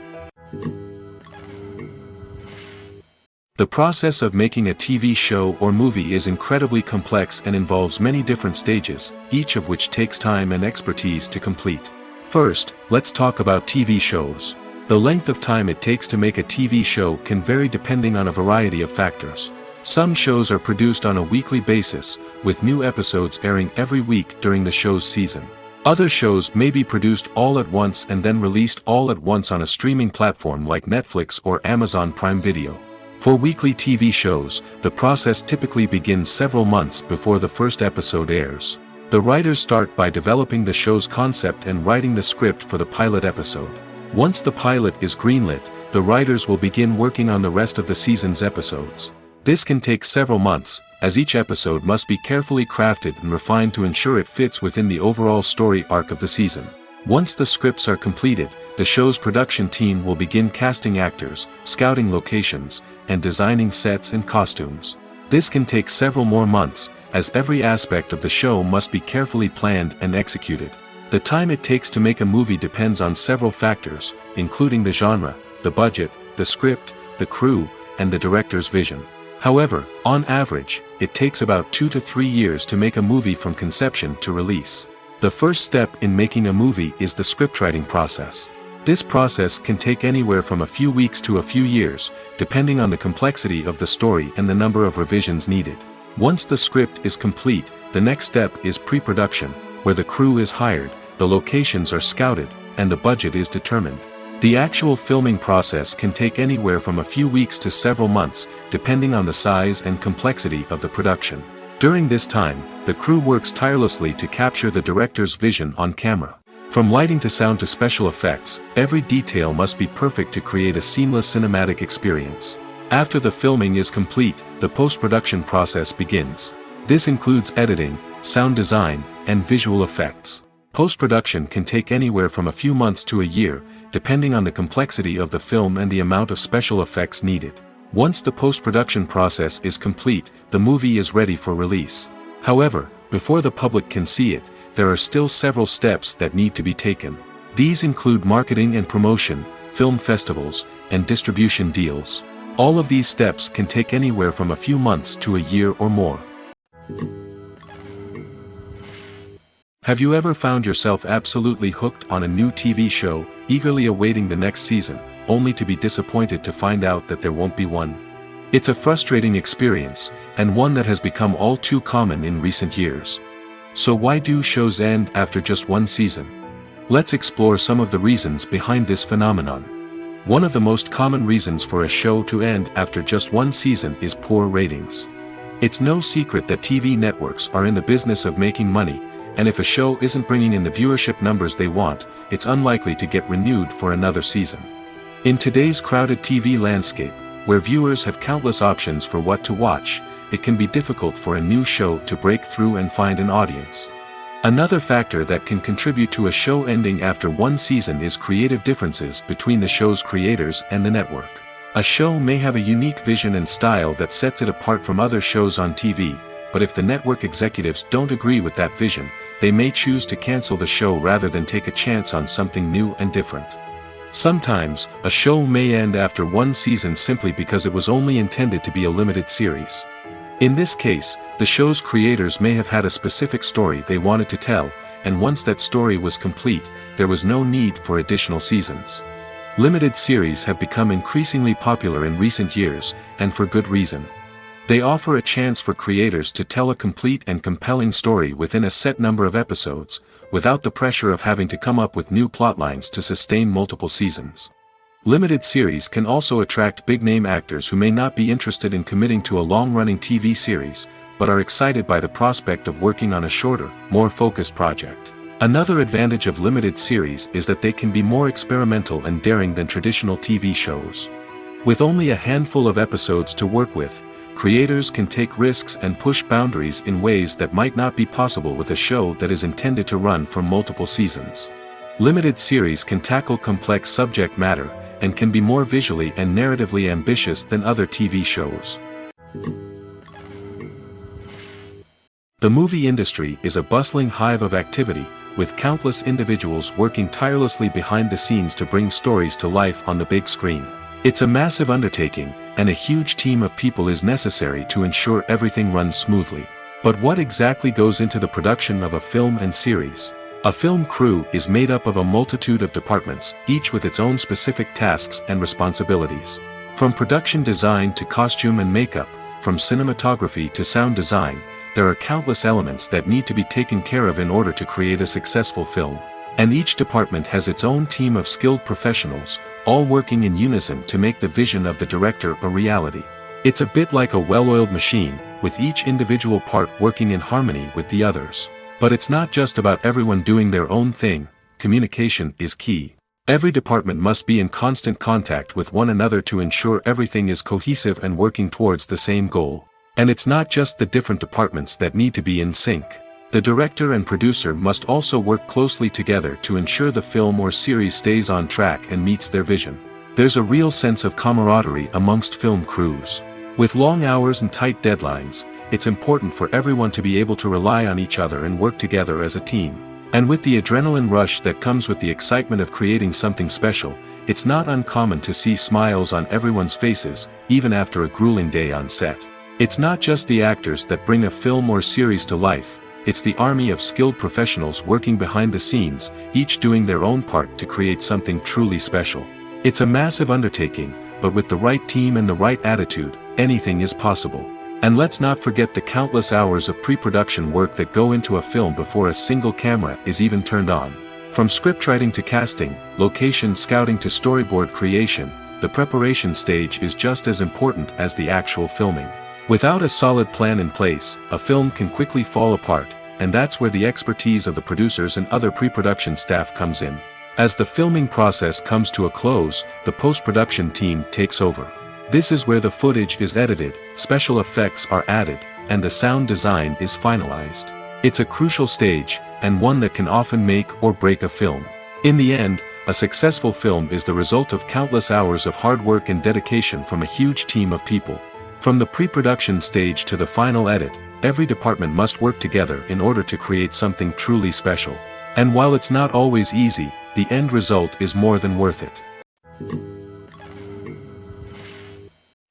The process of making a TV show or movie is incredibly complex and involves many different stages, each of which takes time and expertise to complete. First, let's talk about TV shows. The length of time it takes to make a TV show can vary depending on a variety of factors. Some shows are produced on a weekly basis, with new episodes airing every week during the show's season. Other shows may be produced all at once and then released all at once on a streaming platform like Netflix or Amazon Prime Video. For weekly TV shows, the process typically begins several months before the first episode airs. The writers start by developing the show's concept and writing the script for the pilot episode. Once the pilot is greenlit, the writers will begin working on the rest of the season's episodes. This can take several months, as each episode must be carefully crafted and refined to ensure it fits within the overall story arc of the season. Once the scripts are completed, the show's production team will begin casting actors, scouting locations, and designing sets and costumes. This can take several more months, as every aspect of the show must be carefully planned and executed. The time it takes to make a movie depends on several factors, including the genre, the budget, the script, the crew, and the director's vision. However, on average, it takes about 2 to 3 years to make a movie from conception to release. The first step in making a movie is the scriptwriting process. This process can take anywhere from a few weeks to a few years, depending on the complexity of the story and the number of revisions needed. Once the script is complete, the next step is pre-production, where the crew is hired, the locations are scouted, and the budget is determined. The actual filming process can take anywhere from a few weeks to several months, depending on the size and complexity of the production. During this time, the crew works tirelessly to capture the director's vision on camera. From lighting to sound to special effects, every detail must be perfect to create a seamless cinematic experience. After the filming is complete, the post-production process begins. This includes editing, sound design, and visual effects. Post-production can take anywhere from a few months to a year, depending on the complexity of the film and the amount of special effects needed. Once the post-production process is complete, the movie is ready for release. However, before the public can see it, there are still several steps that need to be taken. These include marketing and promotion, film festivals, and distribution deals. All of these steps can take anywhere from a few months to a year or more. Have you ever found yourself absolutely hooked on a new TV show, eagerly awaiting the next season, only to be disappointed to find out that there won't be one? It's a frustrating experience, and one that has become all too common in recent years. So why do shows end after just one season? Let's explore some of the reasons behind this phenomenon. One of the most common reasons for a show to end after just one season is poor ratings. It's no secret that TV networks are in the business of making money, and if a show isn't bringing in the viewership numbers they want, it's unlikely to get renewed for another season. In today's crowded TV landscape, where viewers have countless options for what to watch, it can be difficult for a new show to break through and find an audience. Another factor that can contribute to a show ending after one season is creative differences between the show's creators and the network. A show may have a unique vision and style that sets it apart from other shows on TV, but if the network executives don't agree with that vision, they may choose to cancel the show rather than take a chance on something new and different. Sometimes, a show may end after one season simply because it was only intended to be a limited series. In this case, the show's creators may have had a specific story they wanted to tell, and once that story was complete, there was no need for additional seasons. Limited series have become increasingly popular in recent years, and for good reason. They offer a chance for creators to tell a complete and compelling story within a set number of episodes, without the pressure of having to come up with new plotlines to sustain multiple seasons. Limited series can also attract big-name actors who may not be interested in committing to a long-running TV series, but are excited by the prospect of working on a shorter, more focused project. Another advantage of limited series is that they can be more experimental and daring than traditional TV shows. With only a handful of episodes to work with, creators can take risks and push boundaries in ways that might not be possible with a show that is intended to run for multiple seasons. Limited series can tackle complex subject matter, and can be more visually and narratively ambitious than other TV shows. The movie industry is a bustling hive of activity, with countless individuals working tirelessly behind the scenes to bring stories to life on the big screen. It's a massive undertaking, and a huge team of people is necessary to ensure everything runs smoothly. But what exactly goes into the production of a film and series? A film crew is made up of a multitude of departments, each with its own specific tasks and responsibilities. From production design to costume and makeup, from cinematography to sound design, there are countless elements that need to be taken care of in order to create a successful film. And each department has its own team of skilled professionals, all working in unison to make the vision of the director a reality. It's a bit like a well-oiled machine, with each individual part working in harmony with the others. But it's not just about everyone doing their own thing. Communication is key. Every department must be in constant contact with one another to ensure everything is cohesive and working towards the same goal. And it's not just the different departments that need to be in sync. The director and producer must also work closely together to ensure the film or series stays on track and meets their vision. There's a real sense of camaraderie amongst film crews. With long hours and tight deadlines, it's important for everyone to be able to rely on each other and work together as a team. And with the adrenaline rush that comes with the excitement of creating something special, it's not uncommon to see smiles on everyone's faces, even after a grueling day on set. It's not just the actors that bring a film or series to life, it's the army of skilled professionals working behind the scenes, each doing their own part to create something truly special. It's a massive undertaking, but with the right team and the right attitude, anything is possible. And let's not forget the countless hours of pre-production work that go into a film before a single camera is even turned on. From scriptwriting to casting, location scouting to storyboard creation, the preparation stage is just as important as the actual filming. Without a solid plan in place, a film can quickly fall apart, and that's where the expertise of the producers and other pre-production staff comes in. As the filming process comes to a close, the post-production team takes over. This is where the footage is edited, special effects are added, and the sound design is finalized. It's a crucial stage, and one that can often make or break a film. In the end, a successful film is the result of countless hours of hard work and dedication from a huge team of people. From the pre-production stage to the final edit, every department must work together in order to create something truly special. And while it's not always easy, the end result is more than worth it.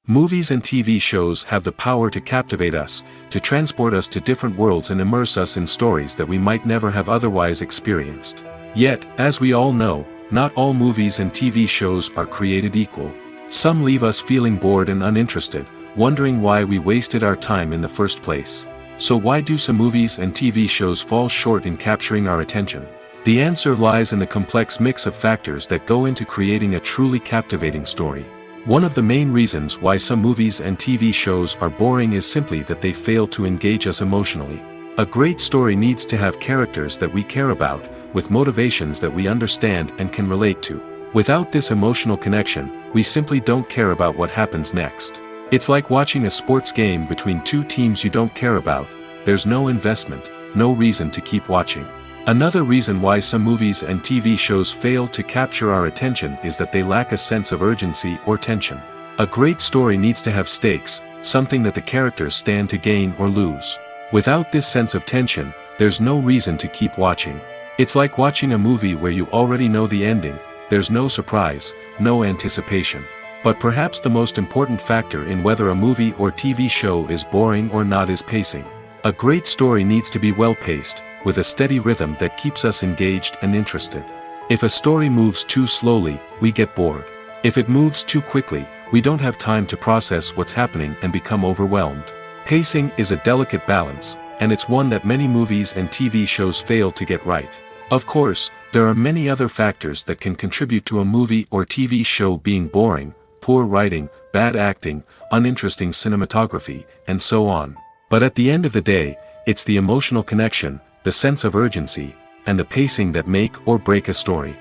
Movies and TV shows have the power to captivate us, to transport us to different worlds and immerse us in stories that we might never have otherwise experienced. Yet, as we all know, not all movies and TV shows are created equal. Some leave us feeling bored and uninterested, wondering why we wasted our time in the first place. So why do some movies and TV shows fall short in capturing our attention? The answer lies in the complex mix of factors that go into creating a truly captivating story. One of the main reasons why some movies and TV shows are boring is simply that they fail to engage us emotionally. A great story needs to have characters that we care about, with motivations that we understand and can relate to. Without this emotional connection, we simply don't care about what happens next. It's like watching a sports game between two teams you don't care about. There's no investment, no reason to keep watching. Another reason why some movies and TV shows fail to capture our attention is that they lack a sense of urgency or tension. A great story needs to have stakes, something that the characters stand to gain or lose. Without this sense of tension, there's no reason to keep watching. It's like watching a movie where you already know the ending, there's no surprise, no anticipation. But perhaps the most important factor in whether a movie or TV show is boring or not is pacing. A great story needs to be well-paced, with a steady rhythm that keeps us engaged and interested. If a story moves too slowly, we get bored. If it moves too quickly, we don't have time to process what's happening and become overwhelmed. Pacing is a delicate balance, and it's one that many movies and TV shows fail to get right. Of course, there are many other factors that can contribute to a movie or TV show being boring: poor writing, bad acting, uninteresting cinematography, and so on. But at the end of the day, it's the emotional connection, the sense of urgency, and the pacing that make or break a story.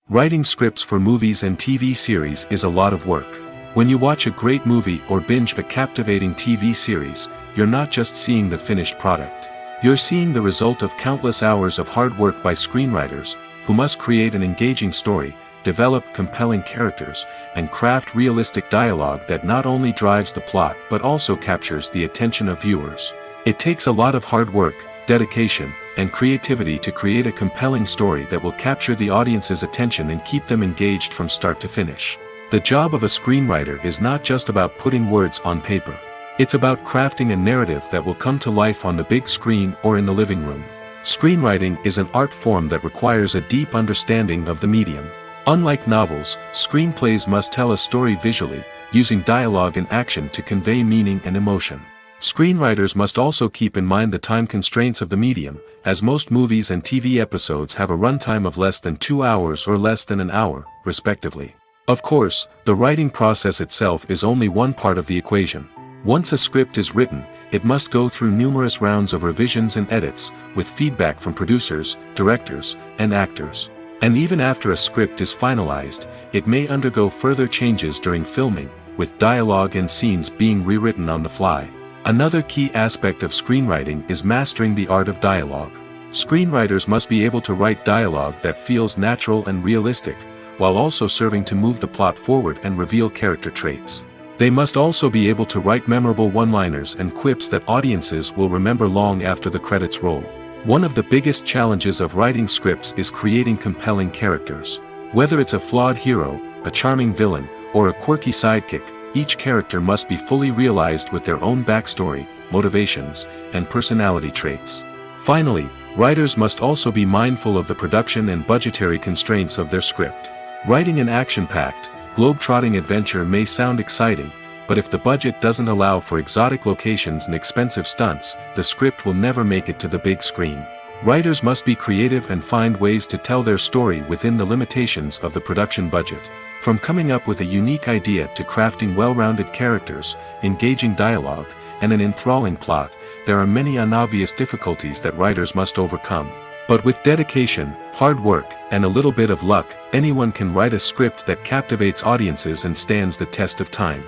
Writing scripts for movies and TV series is a lot of work. When you watch a great movie or binge a captivating TV series, you're not just seeing the finished product. You're seeing the result of countless hours of hard work by screenwriters, who must create an engaging story, develop compelling characters, and craft realistic dialogue that not only drives the plot but also captures the attention of viewers. It takes a lot of hard work, dedication, and creativity to create a compelling story that will capture the audience's attention and keep them engaged from start to finish. The job of a screenwriter is not just about putting words on paper. It's about crafting a narrative that will come to life on the big screen or in the living room. Screenwriting is an art form that requires a deep understanding of the medium. Unlike novels, screenplays must tell a story visually, using dialogue and action to convey meaning and emotion. Screenwriters must also keep in mind the time constraints of the medium, as most movies and TV episodes have a runtime of less than 2 hours or less than an hour, respectively. Of course, the writing process itself is only one part of the equation. Once a script is written, it must go through numerous rounds of revisions and edits, with feedback from producers, directors, and actors. And even after a script is finalized, it may undergo further changes during filming, with dialogue and scenes being rewritten on the fly. Another key aspect of screenwriting is mastering the art of dialogue. Screenwriters must be able to write dialogue that feels natural and realistic, while also serving to move the plot forward and reveal character traits. They must also be able to write memorable one-liners and quips that audiences will remember long after the credits roll. One of the biggest challenges of writing scripts is creating compelling characters. Whether it's a flawed hero, a charming villain, or a quirky sidekick, each character must be fully realized with their own backstory, motivations, and personality traits. Finally, writers must also be mindful of the production and budgetary constraints of their script. Writing an action-packed, globe-trotting adventure may sound exciting, but if the budget doesn't allow for exotic locations and expensive stunts, the script will never make it to the big screen. Writers must be creative and find ways to tell their story within the limitations of the production budget. From coming up with a unique idea to crafting well-rounded characters, engaging dialogue, and an enthralling plot, there are many unobvious difficulties that writers must overcome. But with dedication, hard work, and a little bit of luck, anyone can write a script that captivates audiences and stands the test of time.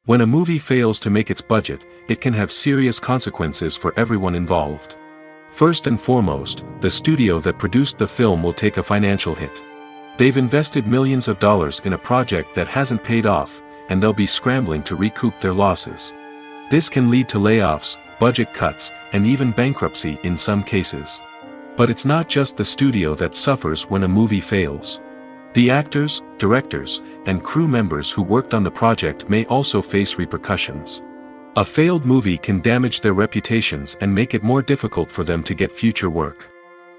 When a movie fails to make its budget, it can have serious consequences for everyone involved. First and foremost, the studio that produced the film will take a financial hit. They've invested millions of dollars in a project that hasn't paid off, and they'll be scrambling to recoup their losses. This can lead to layoffs, budget cuts, and even bankruptcy in some cases. But it's not just the studio that suffers when a movie fails. The actors, directors, and crew members who worked on the project may also face repercussions. A failed movie can damage their reputations and make it more difficult for them to get future work.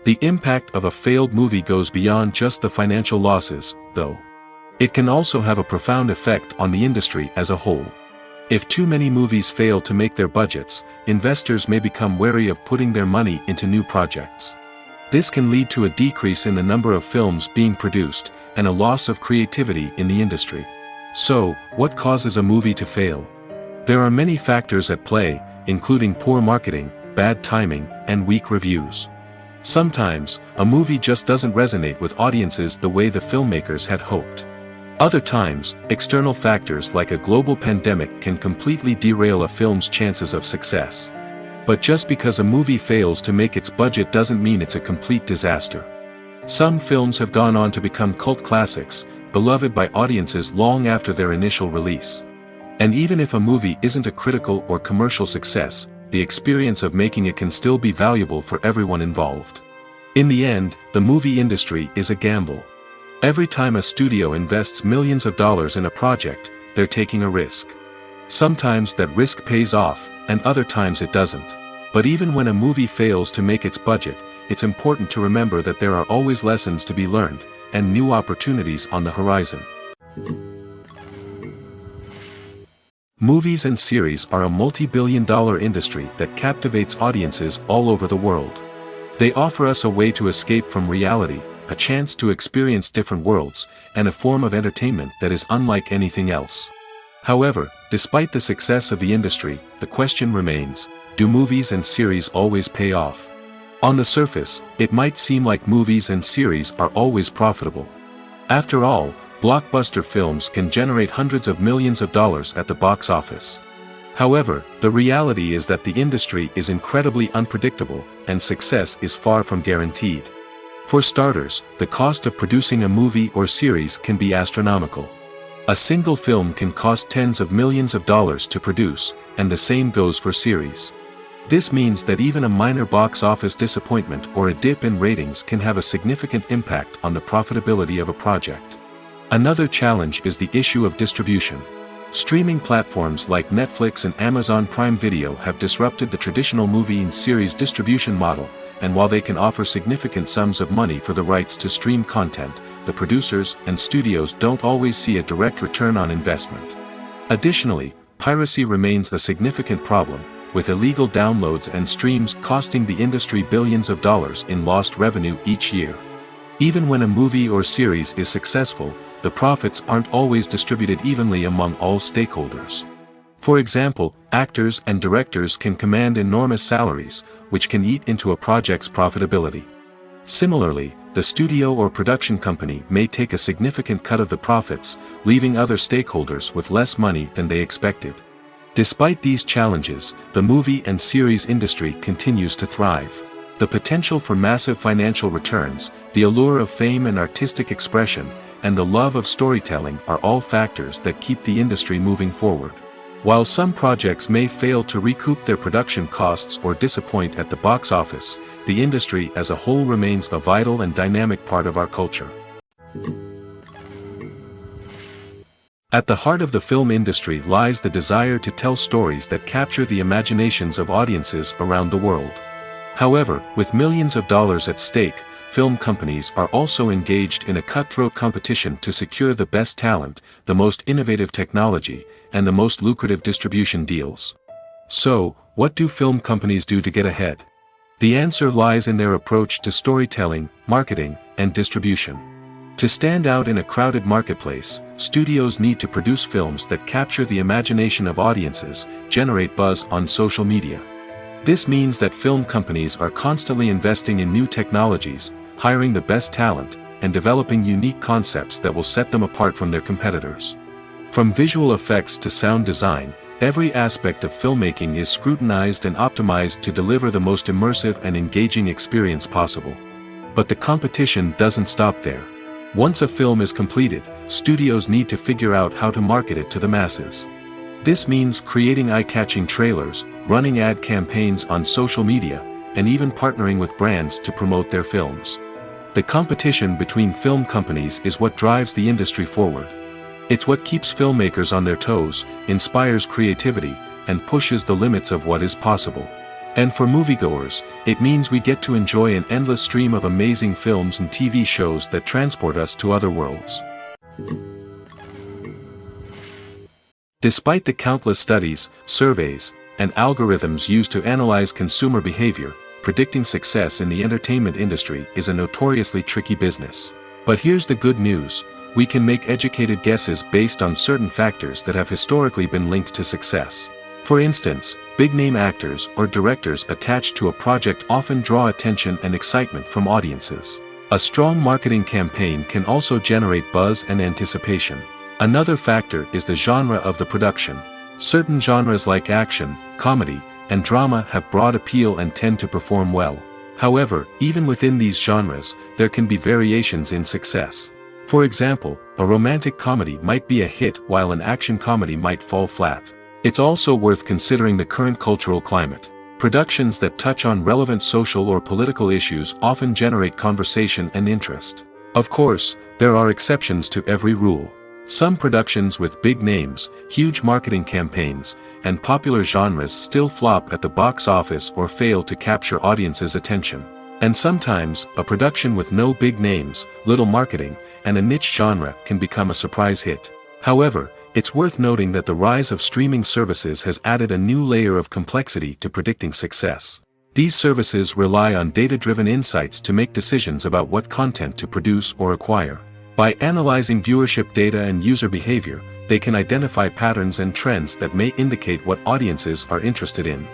The impact of a failed movie goes beyond just the financial losses, though. It can also have a profound effect on the industry as a whole. If too many movies fail to make their budgets, investors may become wary of putting their money into new projects. This can lead to a decrease in the number of films being produced, and a loss of creativity in the industry. So, what causes a movie to fail? There are many factors at play, including poor marketing, bad timing, and weak reviews. Sometimes, a movie just doesn't resonate with audiences the way the filmmakers had hoped. Other times, external factors like a global pandemic can completely derail a film's chances of success. But just because a movie fails to make its budget doesn't mean it's a complete disaster. Some films have gone on to become cult classics, beloved by audiences long after their initial release. And even if a movie isn't a critical or commercial success, the experience of making it can still be valuable for everyone involved. In the end, the movie industry is a gamble. Every time a studio invests millions of dollars in a project, they're taking a risk. Sometimes that risk pays off, and other times it doesn't. But even when a movie fails to make its budget, it's important to remember that there are always lessons to be learned, and new opportunities on the horizon. Movies and series are a multi-billion-dollar industry that captivates audiences all over the world. They offer us a way to escape from reality, a chance to experience different worlds, and a form of entertainment that is unlike anything else. However, despite the success of the industry, the question remains, do movies and series always pay off? On the surface, it might seem like movies and series are always profitable. After all, blockbuster films can generate hundreds of millions of dollars at the box office. However, the reality is that the industry is incredibly unpredictable, and success is far from guaranteed. For starters, the cost of producing a movie or series can be astronomical. A single film can cost tens of millions of dollars to produce, and the same goes for series. This means that even a minor box office disappointment or a dip in ratings can have a significant impact on the profitability of a project. Another challenge is the issue of distribution. Streaming platforms like Netflix and Amazon Prime Video have disrupted the traditional movie and series distribution model, and while they can offer significant sums of money for the rights to stream content, the producers and studios don't always see a direct return on investment. Additionally, piracy remains a significant problem, with illegal downloads and streams costing the industry billions of dollars in lost revenue each year. Even when a movie or series is successful, the profits aren't always distributed evenly among all stakeholders. For example, actors and directors can command enormous salaries, which can eat into a project's profitability. Similarly, the studio or production company may take a significant cut of the profits, leaving other stakeholders with less money than they expected. Despite these challenges, the movie and series industry continues to thrive. The potential for massive financial returns, the allure of fame and artistic expression, and the love of storytelling are all factors that keep the industry moving forward. While some projects may fail to recoup their production costs or disappoint at the box office, the industry as a whole remains a vital and dynamic part of our culture. At the heart of the film industry lies the desire to tell stories that capture the imaginations of audiences around the world. However, with millions of dollars at stake, film companies are also engaged in a cutthroat competition to secure the best talent, the most innovative technology, and the most lucrative distribution deals. So, what do film companies do to get ahead? The answer lies in their approach to storytelling, marketing, and distribution. To stand out in a crowded marketplace, studios need to produce films that capture the imagination of audiences, generate buzz on social media. This means that film companies are constantly investing in new technologies, hiring the best talent, and developing unique concepts that will set them apart from their competitors. From visual effects to sound design, every aspect of filmmaking is scrutinized and optimized to deliver the most immersive and engaging experience possible. But the competition doesn't stop there. Once a film is completed, studios need to figure out how to market it to the masses. This means creating eye-catching trailers, running ad campaigns on social media, and even partnering with brands to promote their films. The competition between film companies is what drives the industry forward. It's what keeps filmmakers on their toes, inspires creativity, and pushes the limits of what is possible. And for moviegoers, it means we get to enjoy an endless stream of amazing films and TV shows that transport us to other worlds. Despite the countless studies, surveys, and algorithms used to analyze consumer behavior, predicting success in the entertainment industry is a notoriously tricky business. But here's the good news: we can make educated guesses based on certain factors that have historically been linked to success. For instance, big-name actors or directors attached to a project often draw attention and excitement from audiences. A strong marketing campaign can also generate buzz and anticipation. Another factor is the genre of the production. Certain genres like action, comedy, and drama have broad appeal and tend to perform well. However, even within these genres, there can be variations in success. For example, a romantic comedy might be a hit while an action comedy might fall flat. It's also worth considering the current cultural climate. Productions that touch on relevant social or political issues often generate conversation and interest. Of course, there are exceptions to every rule. Some productions with big names, huge marketing campaigns, and popular genres still flop at the box office or fail to capture audiences' attention. And sometimes, a production with no big names, little marketing, and a niche genre can become a surprise hit. However, it's worth noting that the rise of streaming services has added a new layer of complexity to predicting success. These services rely on data-driven insights to make decisions about what content to produce or acquire. By analyzing viewership data and user behavior, they can identify patterns and trends that may indicate what audiences are interested in.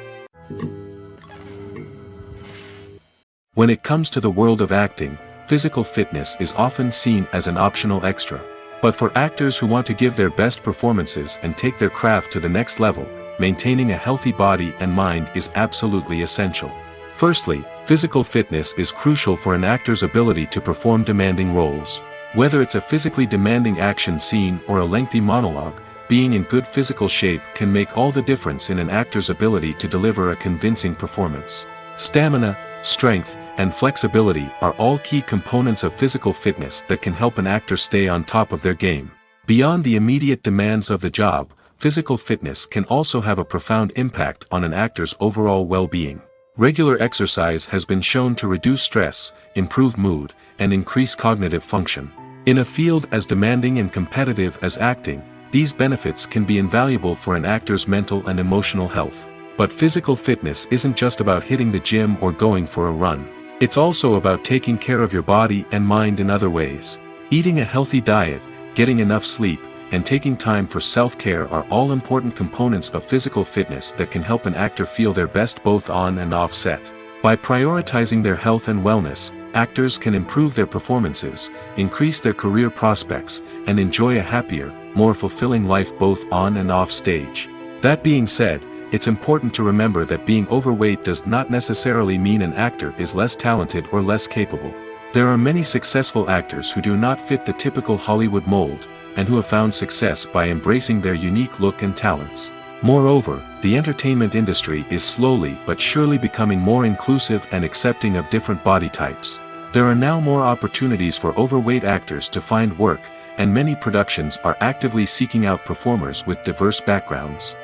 When it comes to the world of acting, physical fitness is often seen as an optional extra. But for actors who want to give their best performances and take their craft to the next level, maintaining a healthy body and mind is absolutely essential. Firstly, physical fitness is crucial for an actor's ability to perform demanding roles. Whether it's a physically demanding action scene or a lengthy monologue, being in good physical shape can make all the difference in an actor's ability to deliver a convincing performance. Stamina, strength, and flexibility are all key components of physical fitness that can help an actor stay on top of their game. Beyond the immediate demands of the job, physical fitness can also have a profound impact on an actor's overall well-being. Regular exercise has been shown to reduce stress, improve mood, and increase cognitive function. In a field as demanding and competitive as acting, these benefits can be invaluable for an actor's mental and emotional health. But physical fitness isn't just about hitting the gym or going for a run. It's also about taking care of your body and mind in other ways. Eating a healthy diet, getting enough sleep, and taking time for self-care are all important components of physical fitness that can help an actor feel their best both on and off set. By prioritizing their health and wellness, actors can improve their performances, increase their career prospects, and enjoy a happier, more fulfilling life both on and off stage. That being said, it's important to remember that being overweight does not necessarily mean an actor is less talented or less capable. There are many successful actors who do not fit the typical Hollywood mold, and who have found success by embracing their unique look and talents. Moreover, the entertainment industry is slowly but surely becoming more inclusive and accepting of different body types. There are now more opportunities for overweight actors to find work, and many productions are actively seeking out performers with diverse backgrounds.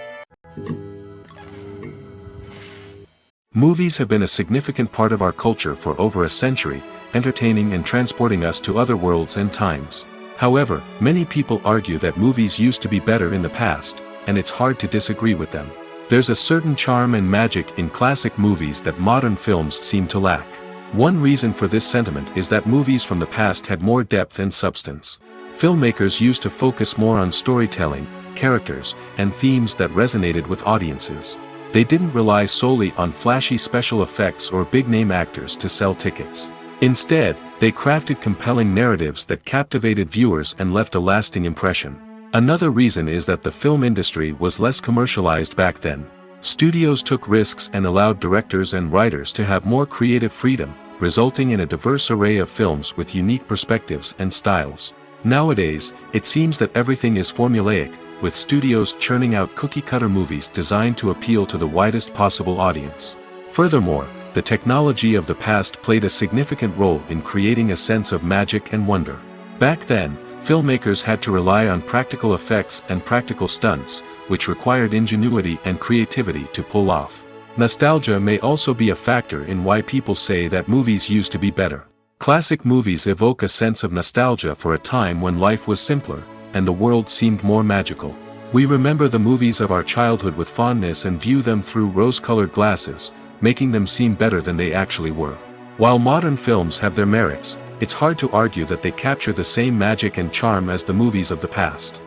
Movies have been a significant part of our culture for over a century, entertaining and transporting us to other worlds and times. However, many people argue that movies used to be better in the past, and it's hard to disagree with them. There's a certain charm and magic in classic movies that modern films seem to lack. One reason for this sentiment is that movies from the past had more depth and substance. Filmmakers used to focus more on storytelling, characters, and themes that resonated with audiences. They didn't rely solely on flashy special effects or big-name actors to sell tickets. Instead, they crafted compelling narratives that captivated viewers and left a lasting impression. Another reason is that the film industry was less commercialized back then. Studios took risks and allowed directors and writers to have more creative freedom, resulting in a diverse array of films with unique perspectives and styles. Nowadays, it seems that everything is formulaic, with studios churning out cookie-cutter movies designed to appeal to the widest possible audience. Furthermore, the technology of the past played a significant role in creating a sense of magic and wonder. Back then, filmmakers had to rely on practical effects and practical stunts, which required ingenuity and creativity to pull off. Nostalgia may also be a factor in why people say that movies used to be better. Classic movies evoke a sense of nostalgia for a time when life was simpler, and the world seemed more magical. We remember the movies of our childhood with fondness and view them through rose-colored glasses, making them seem better than they actually were. While modern films have their merits, it's hard to argue that they capture the same magic and charm as the movies of the past.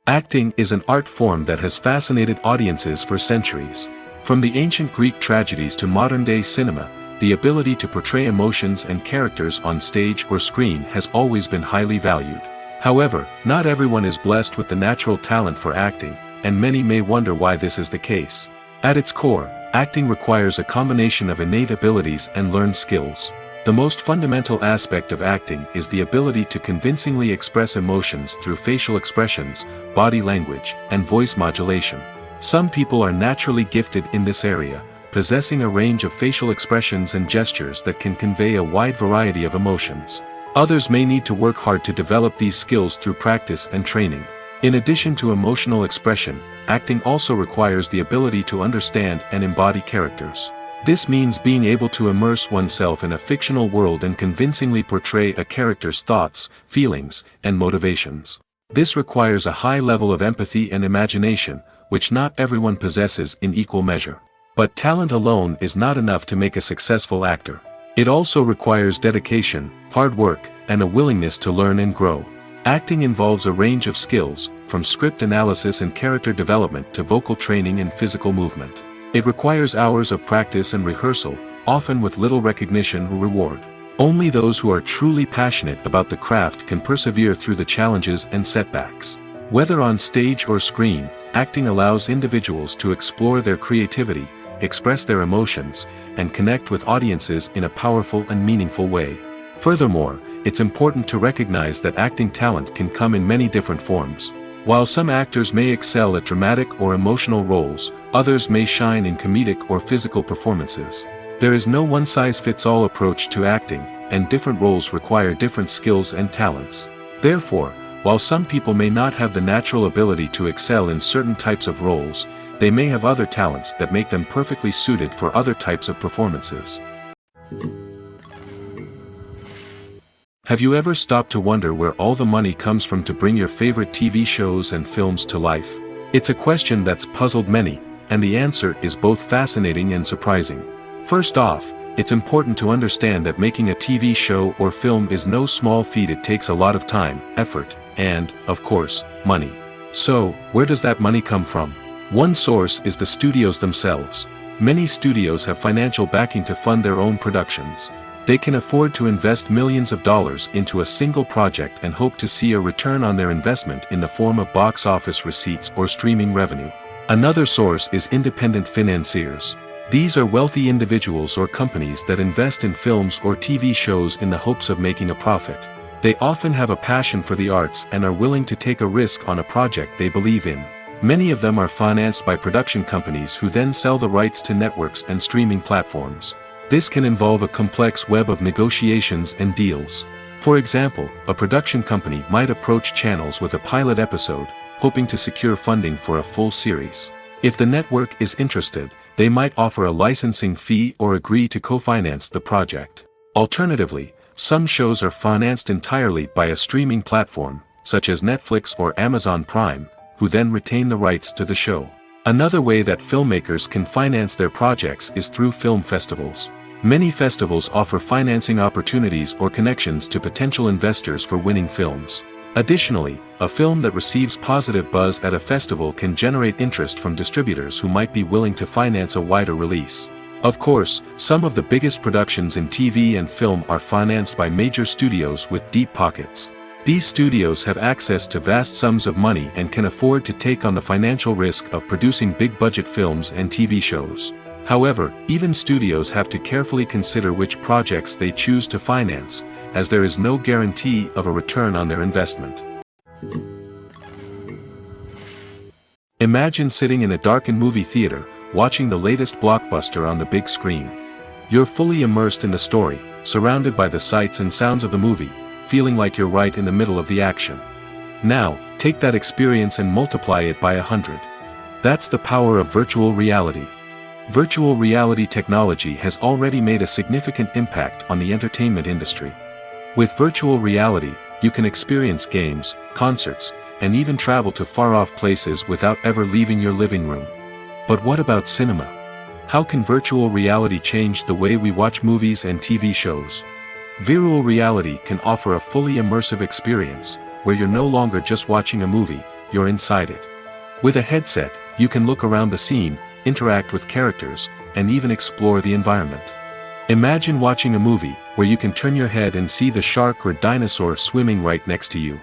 Acting is an art form that has fascinated audiences for centuries. From the ancient Greek tragedies to modern-day cinema, the ability to portray emotions and characters on stage or screen has always been highly valued. However, not everyone is blessed with the natural talent for acting, and many may wonder why this is the case. At its core, acting requires a combination of innate abilities and learned skills. The most fundamental aspect of acting is the ability to convincingly express emotions through facial expressions, body language, and voice modulation. Some people are naturally gifted in this area, possessing a range of facial expressions and gestures that can convey a wide variety of emotions. Others may need to work hard to develop these skills through practice and training. In addition to emotional expression, acting also requires the ability to understand and embody characters. This means being able to immerse oneself in a fictional world and convincingly portray a character's thoughts, feelings, and motivations. This requires a high level of empathy and imagination, which not everyone possesses in equal measure. But talent alone is not enough to make a successful actor. It also requires dedication, hard work, and a willingness to learn and grow. Acting involves a range of skills, from script analysis and character development to vocal training and physical movement. It requires hours of practice and rehearsal, often with little recognition or reward. Only those who are truly passionate about the craft can persevere through the challenges and setbacks. Whether on stage or screen, acting allows individuals to explore their creativity, express their emotions, and connect with audiences in a powerful and meaningful way. Furthermore, it's important to recognize that acting talent can come in many different forms. While some actors may excel at dramatic or emotional roles, others may shine in comedic or physical performances. There is no one-size-fits-all approach to acting, and different roles require different skills and talents. Therefore, while some people may not have the natural ability to excel in certain types of roles, they may have other talents that make them perfectly suited for other types of performances. Have you ever stopped to wonder where all the money comes from to bring your favorite TV shows and films to life? It's a question that's puzzled many, and the answer is both fascinating and surprising. First off, it's important to understand that making a TV show or film is no small feat. It takes a lot of time, effort, and, of course, money. So, where does that money come from? One source is the studios themselves. Many studios have financial backing to fund their own productions. They can afford to invest millions of dollars into a single project and hope to see a return on their investment in the form of box office receipts or streaming revenue. Another source is independent financiers. These are wealthy individuals or companies that invest in films or TV shows in the hopes of making a profit. They often have a passion for the arts and are willing to take a risk on a project they believe in. Many of them are financed by production companies who then sell the rights to networks and streaming platforms. This can involve a complex web of negotiations and deals. For example, a production company might approach channels with a pilot episode, hoping to secure funding for a full series. If the network is interested, they might offer a licensing fee or agree to co-finance the project. Alternatively, some shows are financed entirely by a streaming platform, such as Netflix or Amazon Prime, who then retain the rights to the show. Another way that filmmakers can finance their projects is through film festivals. Many festivals offer financing opportunities or connections to potential investors for winning films. Additionally, a film that receives positive buzz at a festival can generate interest from distributors who might be willing to finance a wider release. Of course, some of the biggest productions in TV and film are financed by major studios with deep pockets. These studios have access to vast sums of money and can afford to take on the financial risk of producing big-budget films and TV shows. However, even studios have to carefully consider which projects they choose to finance, as there is no guarantee of a return on their investment. Imagine sitting in a darkened movie theater, watching the latest blockbuster on the big screen. You're fully immersed in the story, surrounded by the sights and sounds of the movie, feeling like you're right in the middle of the action. Now, take that experience and multiply it by 100. That's the power of virtual reality. Virtual reality technology has already made a significant impact on the entertainment industry. With virtual reality, you can experience games, concerts, and even travel to far-off places without ever leaving your living room. But what about cinema? How can virtual reality change the way we watch movies and TV shows? Virtual reality can offer a fully immersive experience, where you're no longer just watching a movie, you're inside it. With a headset, you can look around the scene, interact with characters, and even explore the environment. Imagine watching a movie where you can turn your head and see the shark or dinosaur swimming right next to you.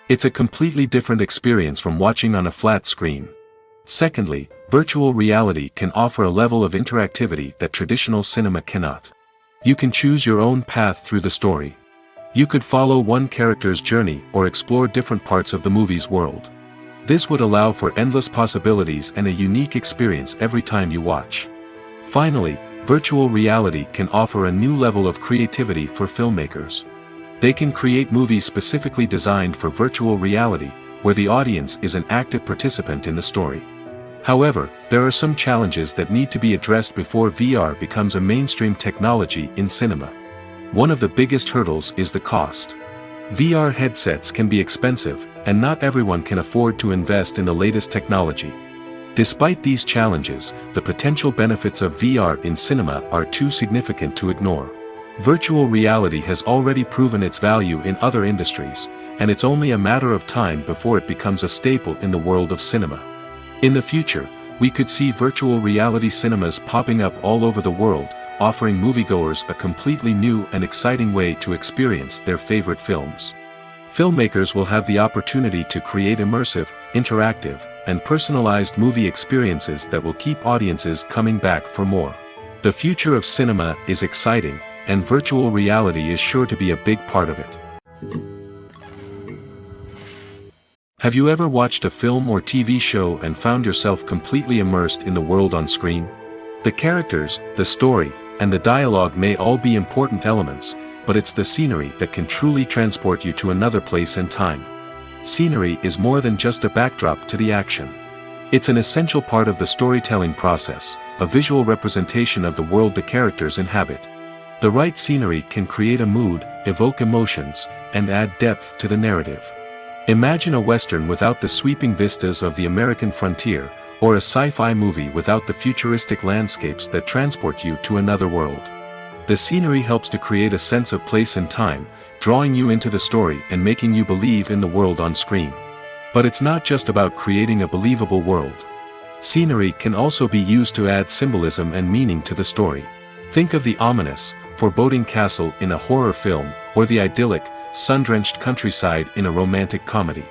It's a completely different experience from watching on a flat screen. Secondly, virtual reality can offer a level of interactivity that traditional cinema cannot. You can choose your own path through the story. You could follow one character's journey or explore different parts of the movie's world. This would allow for endless possibilities and a unique experience every time you watch. Finally, virtual reality can offer a new level of creativity for filmmakers. They can create movies specifically designed for virtual reality, where the audience is an active participant in the story. However, there are some challenges that need to be addressed before VR becomes a mainstream technology in cinema. One of the biggest hurdles is the cost. VR headsets can be expensive, and not everyone can afford to invest in the latest technology. Despite these challenges, the potential benefits of VR in cinema are too significant to ignore. Virtual reality has already proven its value in other industries, and it's only a matter of time before it becomes a staple in the world of cinema. In the future, we could see virtual reality cinemas popping up all over the world, offering moviegoers a completely new and exciting way to experience their favorite films. Filmmakers will have the opportunity to create immersive, interactive, and personalized movie experiences that will keep audiences coming back for more. The future of cinema is exciting, and virtual reality is sure to be a big part of it. Have you ever watched a film or TV show and found yourself completely immersed in the world on screen? The characters, the story, and the dialogue may all be important elements, but it's the scenery that can truly transport you to another place and time. Scenery is more than just a backdrop to the action. It's an essential part of the storytelling process, a visual representation of the world the characters inhabit. The right scenery can create a mood, evoke emotions, and add depth to the narrative. Imagine a Western without the sweeping vistas of the American frontier, or a sci-fi movie without the futuristic landscapes that transport you to another world. The scenery helps to create a sense of place and time, drawing you into the story and making you believe in the world on screen. But it's not just about creating a believable world. Scenery can also be used to add symbolism and meaning to the story. Think of the ominous, foreboding castle in a horror film, or the idyllic, sun-drenched countryside in a romantic comedy.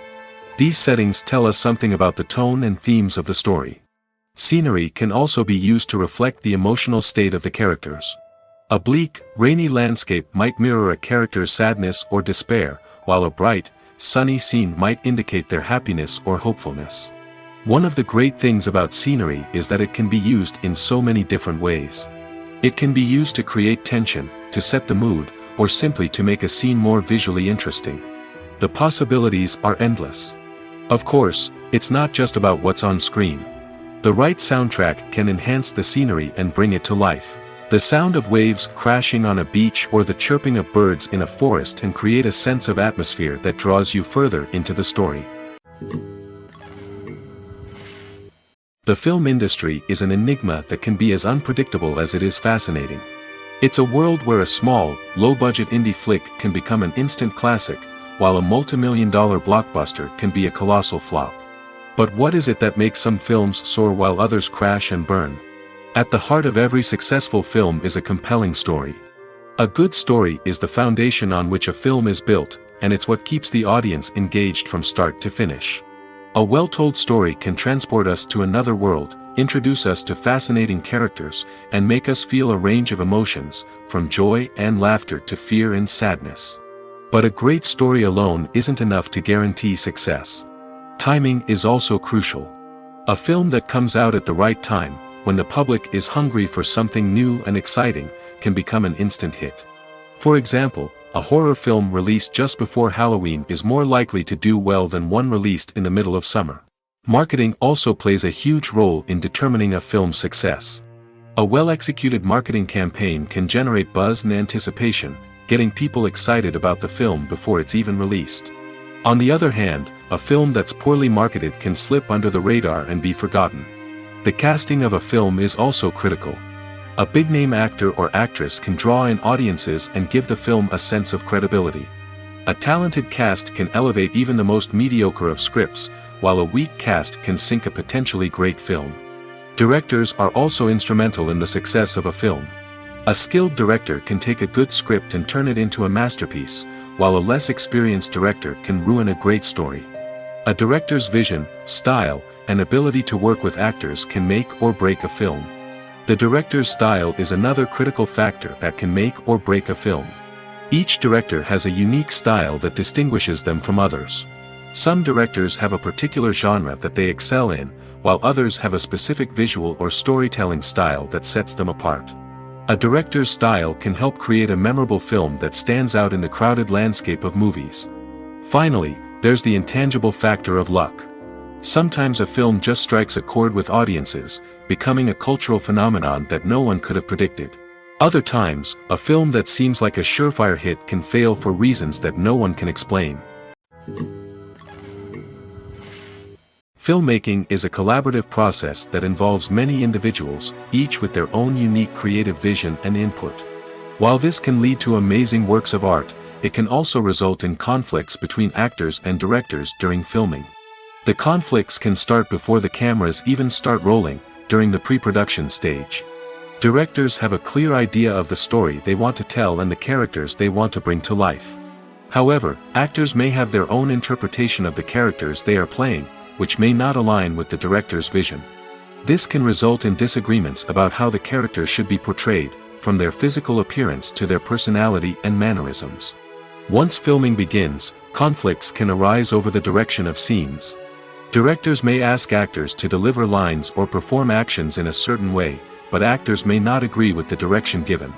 These settings tell us something about the tone and themes of the story. Scenery can also be used to reflect the emotional state of the characters. A bleak, rainy landscape might mirror a character's sadness or despair, while a bright, sunny scene might indicate their happiness or hopefulness. One of the great things about scenery is that it can be used in so many different ways. It can be used to create tension, to set the mood, or simply to make a scene more visually interesting. The possibilities are endless. Of course, it's not just about what's on screen. The right soundtrack can enhance the scenery and bring it to life. The sound of waves crashing on a beach or the chirping of birds in a forest can create a sense of atmosphere that draws you further into the story. The film industry is an enigma that can be as unpredictable as it is fascinating. It's a world where a small, low-budget indie flick can become an instant classic, while a multi-million-dollar blockbuster can be a colossal flop. But what is it that makes some films soar while others crash and burn? At the heart of every successful film is a compelling story. A good story is the foundation on which a film is built, and it's what keeps the audience engaged from start to finish. A well-told story can transport us to another world, introduce us to fascinating characters, and make us feel a range of emotions, from joy and laughter to fear and sadness. But a great story alone isn't enough to guarantee success. Timing is also crucial. A film that comes out at the right time, when the public is hungry for something new and exciting, can become an instant hit. For example, a horror film released just before Halloween is more likely to do well than one released in the middle of summer. Marketing also plays a huge role in determining a film's success. A well-executed marketing campaign can generate buzz and anticipation, getting people excited about the film before it's even released. On the other hand, a film that's poorly marketed can slip under the radar and be forgotten. The casting of a film is also critical. A big-name actor or actress can draw in audiences and give the film a sense of credibility. A talented cast can elevate even the most mediocre of scripts, while a weak cast can sink a potentially great film. Directors are also instrumental in the success of a film. A skilled director can take a good script and turn it into a masterpiece, while a less experienced director can ruin a great story. A director's vision, style, and ability to work with actors can make or break a film. The director's style is another critical factor that can make or break a film. Each director has a unique style that distinguishes them from others. Some directors have a particular genre that they excel in, while others have a specific visual or storytelling style that sets them apart. A director's style can help create a memorable film that stands out in the crowded landscape of movies. Finally, there's the intangible factor of luck. Sometimes a film just strikes a chord with audiences, becoming a cultural phenomenon that no one could have predicted. Other times, a film that seems like a surefire hit can fail for reasons that no one can explain. Filmmaking is a collaborative process that involves many individuals, each with their own unique creative vision and input. While this can lead to amazing works of art, it can also result in conflicts between actors and directors during filming. The conflicts can start before the cameras even start rolling, during the pre-production stage. Directors have a clear idea of the story they want to tell and the characters they want to bring to life. However, actors may have their own interpretation of the characters they are playing, which may not align with the director's vision. This can result in disagreements about how the characters should be portrayed, from their physical appearance to their personality and mannerisms. Once filming begins, conflicts can arise over the direction of scenes. Directors may ask actors to deliver lines or perform actions in a certain way, but actors may not agree with the direction given.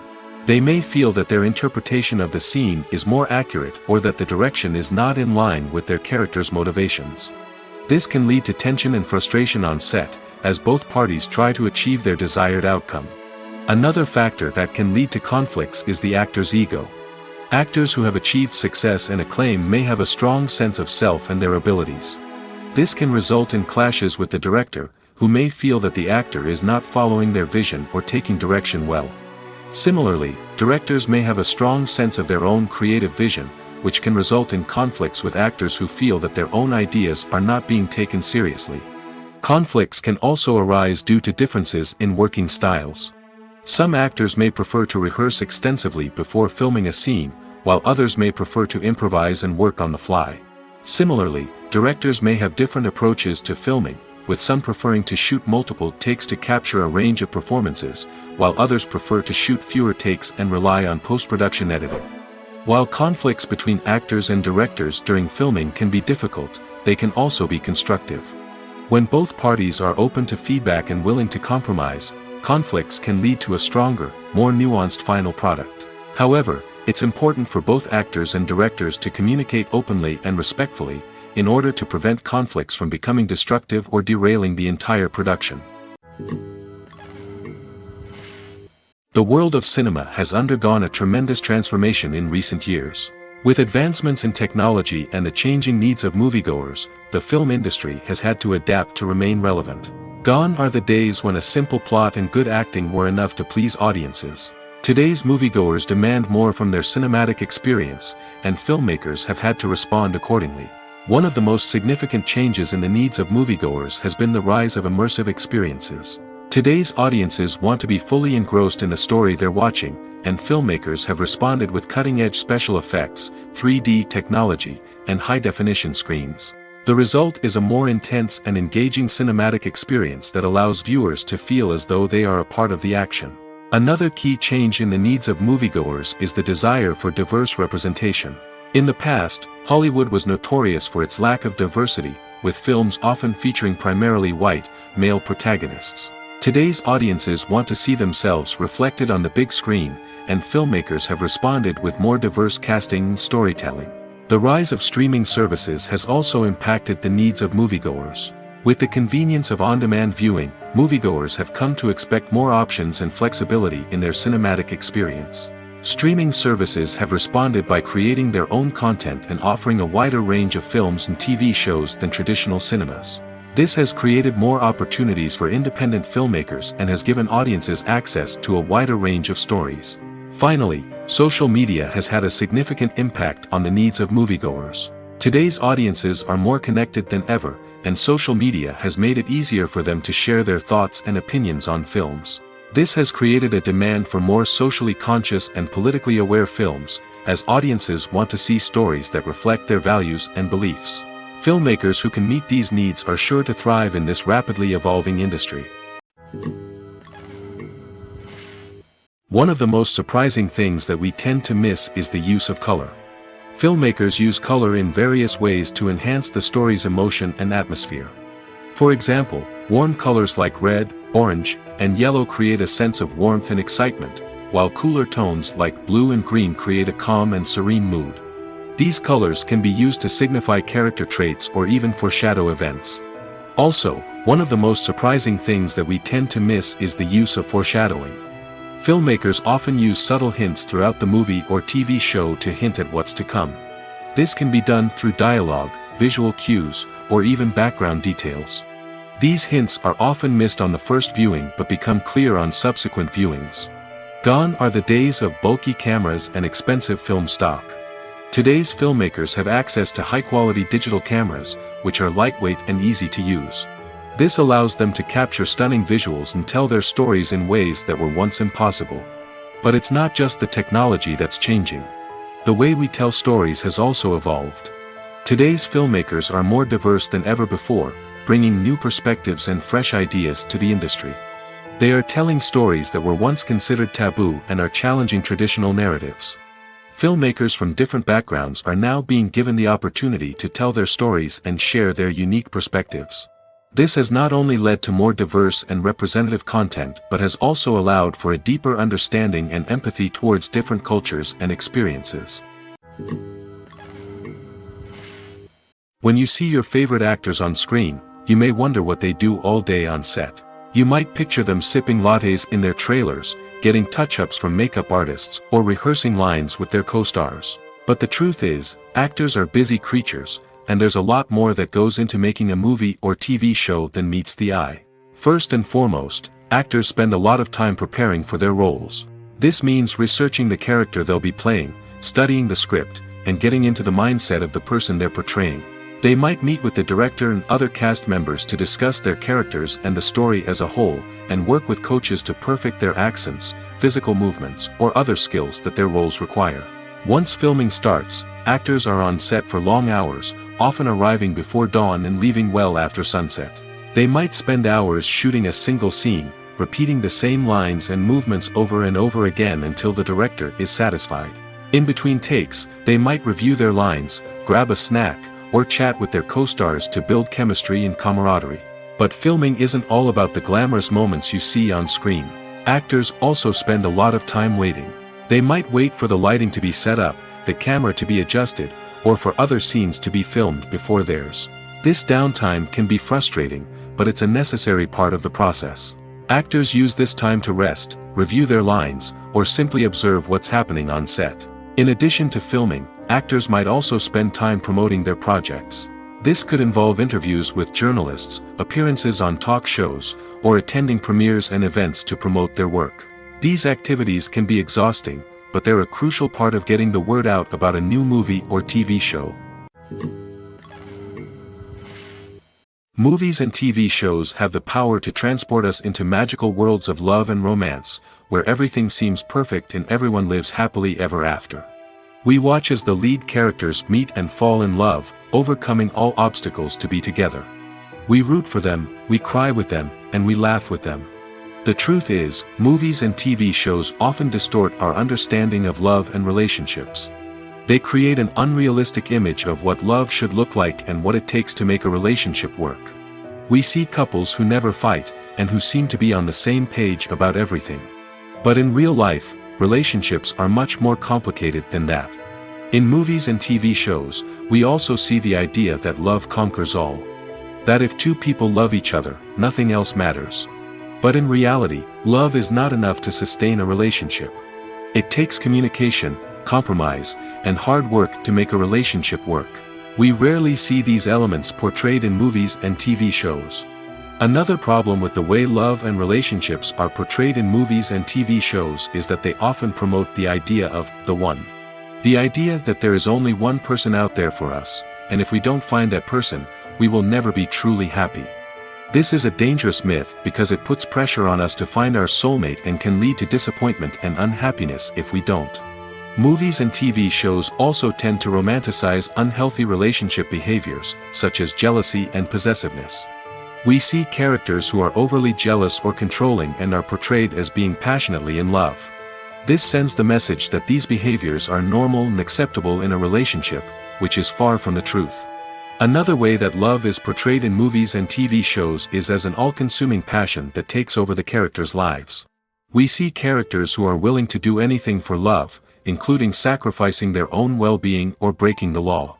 They may feel that their interpretation of the scene is more accurate or that the direction is not in line with their character's motivations. This can lead to tension and frustration on set, as both parties try to achieve their desired outcome. Another factor that can lead to conflicts is the actor's ego. Actors who have achieved success and acclaim may have a strong sense of self and their abilities. This can result in clashes with the director, who may feel that the actor is not following their vision or taking direction well. Similarly, directors may have a strong sense of their own creative vision, which can result in conflicts with actors who feel that their own ideas are not being taken seriously. Conflicts can also arise due to differences in working styles. Some actors may prefer to rehearse extensively before filming a scene, while others may prefer to improvise and work on the fly. Similarly, directors may have different approaches to filming, with some preferring to shoot multiple takes to capture a range of performances, while others prefer to shoot fewer takes and rely on post-production editing. While conflicts between actors and directors during filming can be difficult, they can also be constructive. When both parties are open to feedback and willing to compromise, conflicts can lead to a stronger, more nuanced final product. However, it's important for both actors and directors to communicate openly and respectfully, in order to prevent conflicts from becoming destructive or derailing the entire production. The world of cinema has undergone a tremendous transformation in recent years. With advancements in technology and the changing needs of moviegoers, the film industry has had to adapt to remain relevant. Gone are the days when a simple plot and good acting were enough to please audiences. Today's moviegoers demand more from their cinematic experience, and filmmakers have had to respond accordingly. One of the most significant changes in the needs of moviegoers has been the rise of immersive experiences. Today's audiences want to be fully engrossed in the story they're watching, and filmmakers have responded with cutting-edge special effects, 3D technology, and high-definition screens. The result is a more intense and engaging cinematic experience that allows viewers to feel as though they are a part of the action. Another key change in the needs of moviegoers is the desire for diverse representation. In the past, Hollywood was notorious for its lack of diversity, with films often featuring primarily white, male protagonists. Today's audiences want to see themselves reflected on the big screen, and filmmakers have responded with more diverse casting and storytelling. The rise of streaming services has also impacted the needs of moviegoers. With the convenience of on-demand viewing, moviegoers have come to expect more options and flexibility in their cinematic experience. Streaming services have responded by creating their own content and offering a wider range of films and TV shows than traditional cinemas. This has created more opportunities for independent filmmakers and has given audiences access to a wider range of stories. Finally, social media has had a significant impact on the needs of moviegoers. Today's audiences are more connected than ever, and social media has made it easier for them to share their thoughts and opinions on films. This has created a demand for more socially conscious and politically aware films, as audiences want to see stories that reflect their values and beliefs. Filmmakers who can meet these needs are sure to thrive in this rapidly evolving industry. One of the most surprising things that we tend to miss is the use of color. Filmmakers use color in various ways to enhance the story's emotion and atmosphere. For example, warm colors like red, orange, and yellow create a sense of warmth and excitement, while cooler tones like blue and green create a calm and serene mood. These colors can be used to signify character traits or even foreshadow events. Also, one of the most surprising things that we tend to miss is the use of foreshadowing. Filmmakers often use subtle hints throughout the movie or TV show to hint at what's to come. This can be done through dialogue, visual cues, or even background details. These hints are often missed on the first viewing but become clear on subsequent viewings. Gone are the days of bulky cameras and expensive film stock. Today's filmmakers have access to high-quality digital cameras, which are lightweight and easy to use. This allows them to capture stunning visuals and tell their stories in ways that were once impossible. But it's not just the technology that's changing. The way we tell stories has also evolved. Today's filmmakers are more diverse than ever before, bringing new perspectives and fresh ideas to the industry. They are telling stories that were once considered taboo and are challenging traditional narratives. Filmmakers from different backgrounds are now being given the opportunity to tell their stories and share their unique perspectives. This has not only led to more diverse and representative content but has also allowed for a deeper understanding and empathy towards different cultures and experiences. When you see your favorite actors on screen, you may wonder what they do all day on set. You might picture them sipping lattes in their trailers, getting touch-ups from makeup artists, or rehearsing lines with their co-stars. But the truth is, actors are busy creatures, and there's a lot more that goes into making a movie or TV show than meets the eye. First and foremost, actors spend a lot of time preparing for their roles. This means researching the character they'll be playing, studying the script, and getting into the mindset of the person they're portraying. They might meet with the director and other cast members to discuss their characters and the story as a whole, and work with coaches to perfect their accents, physical movements, or other skills that their roles require. Once filming starts, actors are on set for long hours, often arriving before dawn and leaving well after sunset. They might spend hours shooting a single scene, repeating the same lines and movements over and over again until the director is satisfied. In between takes, they might review their lines, grab a snack, or chat with their co-stars to build chemistry and camaraderie. But filming isn't all about the glamorous moments you see on screen. Actors also spend a lot of time waiting. They might wait for the lighting to be set up, the camera to be adjusted, or for other scenes to be filmed before theirs. This downtime can be frustrating, but it's a necessary part of the process. Actors use this time to rest, review their lines, or simply observe what's happening on set. In addition to filming, actors might also spend time promoting their projects. This could involve interviews with journalists, appearances on talk shows, or attending premieres and events to promote their work. These activities can be exhausting, but they're a crucial part of getting the word out about a new movie or TV show. Movies and TV shows have the power to transport us into magical worlds of love and romance, where everything seems perfect and everyone lives happily ever after. We watch as the lead characters meet and fall in love, overcoming all obstacles to be together. We root for them, we cry with them, and we laugh with them. The truth is, movies and TV shows often distort our understanding of love and relationships. They create an unrealistic image of what love should look like and what it takes to make a relationship work. We see couples who never fight, and who seem to be on the same page about everything. But in real life, relationships are much more complicated than that. In movies and TV shows, we also see the idea that love conquers all. That if two people love each other, nothing else matters. But in reality, love is not enough to sustain a relationship. It takes communication, compromise, and hard work to make a relationship work. We rarely see these elements portrayed in movies and TV shows. Another problem with the way love and relationships are portrayed in movies and TV shows is that they often promote the idea of the one. The idea that there is only one person out there for us, and if we don't find that person, we will never be truly happy. This is a dangerous myth because it puts pressure on us to find our soulmate and can lead to disappointment and unhappiness if we don't. Movies and TV shows also tend to romanticize unhealthy relationship behaviors, such as jealousy and possessiveness. We see characters who are overly jealous or controlling and are portrayed as being passionately in love. This sends the message that these behaviors are normal and acceptable in a relationship, which is far from the truth. Another way that love is portrayed in movies and TV shows is as an all-consuming passion that takes over the characters' lives. We see characters who are willing to do anything for love, including sacrificing their own well-being or breaking the law.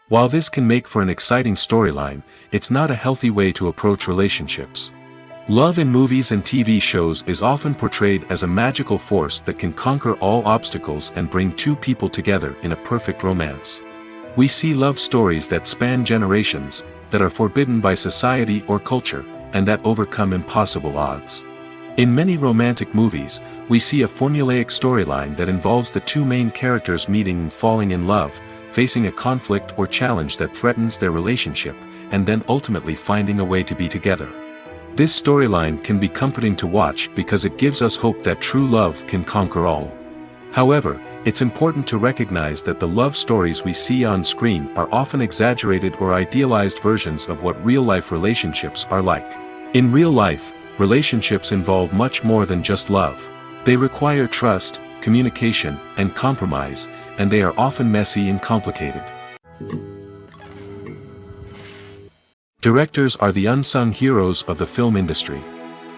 While this can make for an exciting storyline, it's not a healthy way to approach relationships. Love in movies and TV shows is often portrayed as a magical force that can conquer all obstacles and bring two people together in a perfect romance. We see love stories that span generations, that are forbidden by society or culture, and that overcome impossible odds. In many romantic movies, we see a formulaic storyline that involves the two main characters meeting and falling in love, facing a conflict or challenge that threatens their relationship, and then ultimately finding a way to be together. This storyline can be comforting to watch because it gives us hope that true love can conquer all. However, it's important to recognize that the love stories we see on screen are often exaggerated or idealized versions of what real-life relationships are like. In real life, relationships involve much more than just love. They require trust, communication, and compromise, and they are often messy and complicated. Directors are the unsung heroes of the film industry.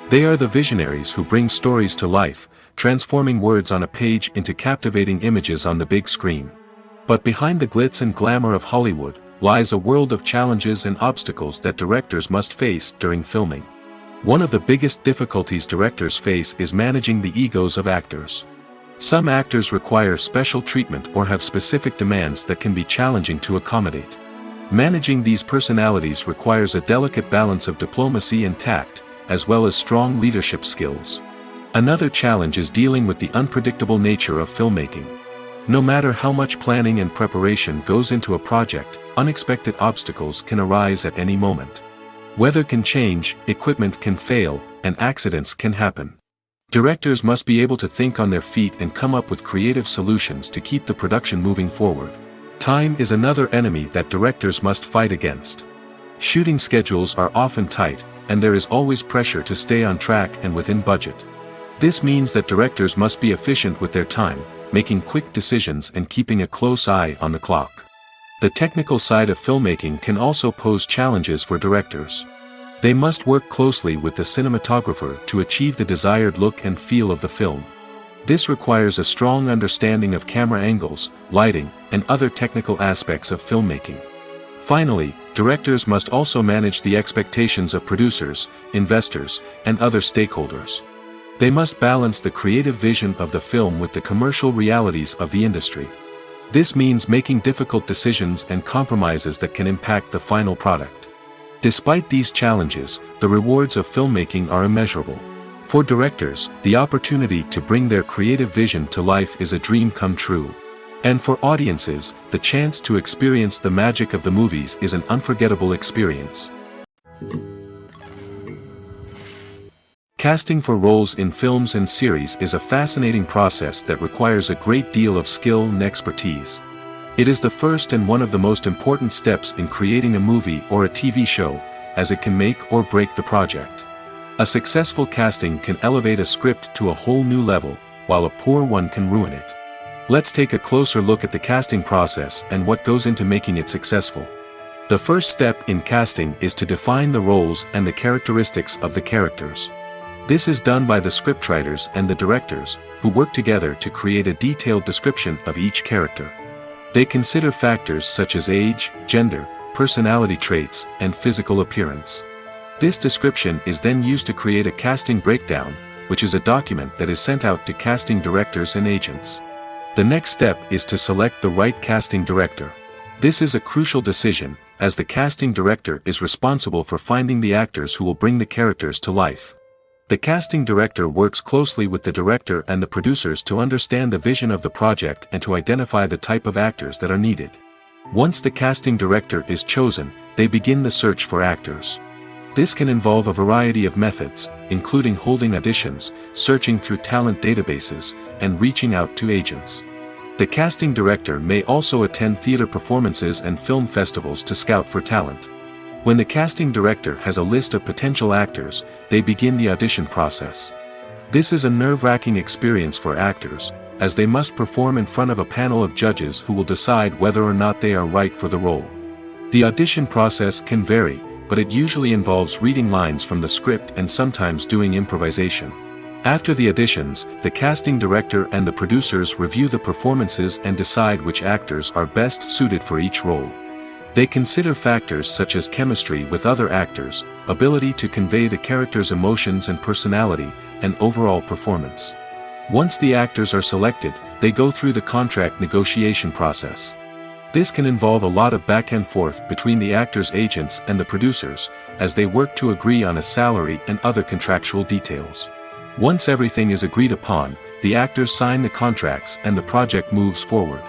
They are the visionaries who bring stories to life, transforming words on a page into captivating images on the big screen. But behind the glitz and glamour of Hollywood lies a world of challenges and obstacles that directors must face during filming. One of the biggest difficulties directors face is managing the egos of actors. Some actors require special treatment or have specific demands that can be challenging to accommodate. Managing these personalities requires a delicate balance of diplomacy and tact, as well as strong leadership skills. Another challenge is dealing with the unpredictable nature of filmmaking. No matter how much planning and preparation goes into a project, unexpected obstacles can arise at any moment. Weather can change, equipment can fail, and accidents can happen. Directors must be able to think on their feet and come up with creative solutions to keep the production moving forward. Time is another enemy that directors must fight against. Shooting schedules are often tight, and there is always pressure to stay on track and within budget. This means that directors must be efficient with their time, making quick decisions and keeping a close eye on the clock. The technical side of filmmaking can also pose challenges for directors. They must work closely with the cinematographer to achieve the desired look and feel of the film. This requires a strong understanding of camera angles, lighting, and other technical aspects of filmmaking. Finally, directors must also manage the expectations of producers, investors, and other stakeholders. They must balance the creative vision of the film with the commercial realities of the industry. This means making difficult decisions and compromises that can impact the final product. Despite these challenges, the rewards of filmmaking are immeasurable. For directors, the opportunity to bring their creative vision to life is a dream come true. And for audiences, the chance to experience the magic of the movies is an unforgettable experience. Casting for roles in films and series is a fascinating process that requires a great deal of skill and expertise. It is the first and one of the most important steps in creating a movie or a TV show, as it can make or break the project. A successful casting can elevate a script to a whole new level, while a poor one can ruin it. Let's take a closer look at the casting process and what goes into making it successful. The first step in casting is to define the roles and the characteristics of the characters. This is done by the scriptwriters and the directors, who work together to create a detailed description of each character. They consider factors such as age, gender, personality traits, and physical appearance. This description is then used to create a casting breakdown, which is a document that is sent out to casting directors and agents. The next step is to select the right casting director. This is a crucial decision, as the casting director is responsible for finding the actors who will bring the characters to life. The casting director works closely with the director and the producers to understand the vision of the project and to identify the type of actors that are needed. Once the casting director is chosen, they begin the search for actors. This can involve a variety of methods, including holding auditions, searching through talent databases, and reaching out to agents. The casting director may also attend theater performances and film festivals to scout for talent. When the casting director has a list of potential actors, they begin the audition process. This is a nerve-wracking experience for actors, as they must perform in front of a panel of judges who will decide whether or not they are right for the role. The audition process can vary, but it usually involves reading lines from the script and sometimes doing improvisation. After the auditions, the casting director and the producers review the performances and decide which actors are best suited for each role. They consider factors such as chemistry with other actors, ability to convey the character's emotions and personality, and overall performance. Once the actors are selected, they go through the contract negotiation process. This can involve a lot of back and forth between the actors' agents and the producers, as they work to agree on a salary and other contractual details. Once everything is agreed upon, the actors sign the contracts and the project moves forward.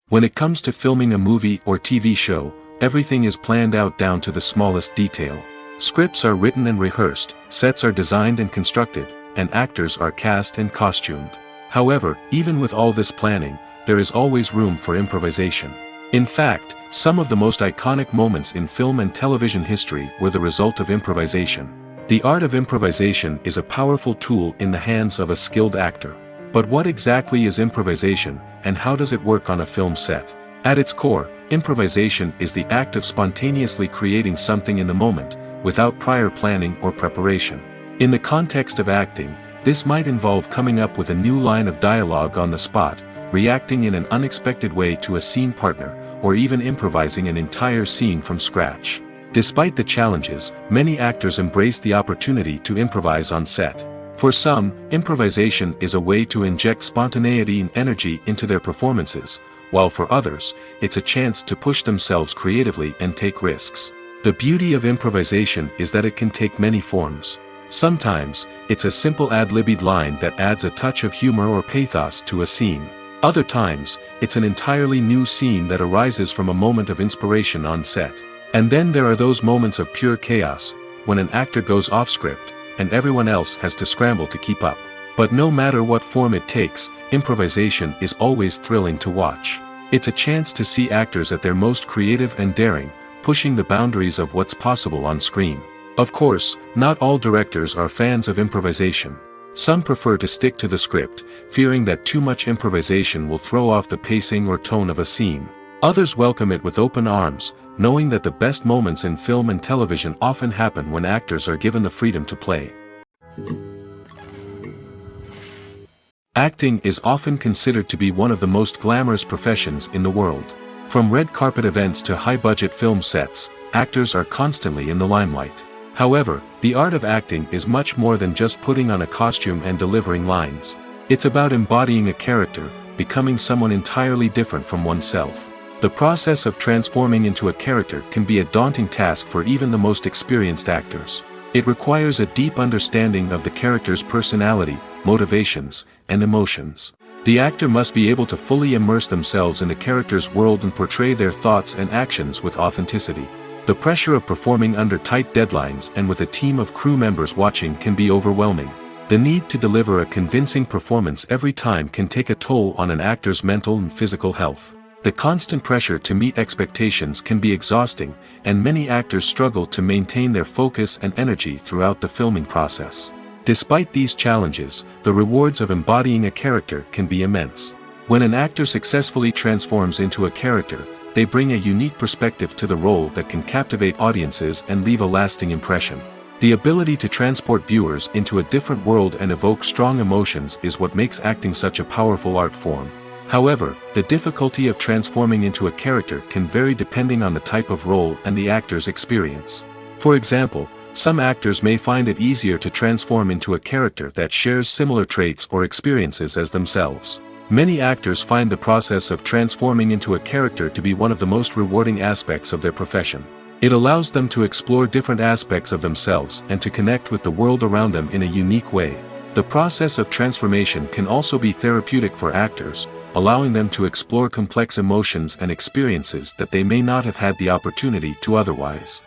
When it comes to filming a movie or TV show, everything is planned out down to the smallest detail. Scripts are written and rehearsed, sets are designed and constructed, and actors are cast and costumed. However, even with all this planning, there is always room for improvisation. In fact, some of the most iconic moments in film and television history were the result of improvisation. The art of improvisation is a powerful tool in the hands of a skilled actor. But what exactly is improvisation, and how does it work on a film set? At its core, improvisation is the act of spontaneously creating something in the moment, without prior planning or preparation. In the context of acting, this might involve coming up with a new line of dialogue on the spot, reacting in an unexpected way to a scene partner, or even improvising an entire scene from scratch. Despite the challenges, many actors embrace the opportunity to improvise on set. For some, improvisation is a way to inject spontaneity and energy into their performances, while for others, it's a chance to push themselves creatively and take risks. The beauty of improvisation is that it can take many forms. Sometimes, it's a simple ad-libbed line that adds a touch of humor or pathos to a scene. Other times, it's an entirely new scene that arises from a moment of inspiration on set. And then there are those moments of pure chaos, when an actor goes off script, and everyone else has to scramble to keep up. But no matter what form it takes, improvisation is always thrilling to watch. It's a chance to see actors at their most creative and daring, pushing the boundaries of what's possible on screen. Of course, not all directors are fans of improvisation. Some prefer to stick to the script, fearing that too much improvisation will throw off the pacing or tone of a scene. Others welcome it with open arms, knowing that the best moments in film and television often happen when actors are given the freedom to play. Acting is often considered to be one of the most glamorous professions in the world. From red carpet events to high-budget film sets, actors are constantly in the limelight. However, the art of acting is much more than just putting on a costume and delivering lines. It's about embodying a character, becoming someone entirely different from oneself. The process of transforming into a character can be a daunting task for even the most experienced actors. It requires a deep understanding of the character's personality, motivations, and emotions. The actor must be able to fully immerse themselves in the character's world and portray their thoughts and actions with authenticity. The pressure of performing under tight deadlines and with a team of crew members watching can be overwhelming. The need to deliver a convincing performance every time can take a toll on an actor's mental and physical health. The constant pressure to meet expectations can be exhausting, and many actors struggle to maintain their focus and energy throughout the filming process. Despite these challenges, the rewards of embodying a character can be immense. When an actor successfully transforms into a character, they bring a unique perspective to the role that can captivate audiences and leave a lasting impression. The ability to transport viewers into a different world and evoke strong emotions is what makes acting such a powerful art form. However, the difficulty of transforming into a character can vary depending on the type of role and the actor's experience. For example, some actors may find it easier to transform into a character that shares similar traits or experiences as themselves. Many actors find the process of transforming into a character to be one of the most rewarding aspects of their profession. It allows them to explore different aspects of themselves and to connect with the world around them in a unique way. The process of transformation can also be therapeutic for actors, allowing them to explore complex emotions and experiences that they may not have had the opportunity to otherwise.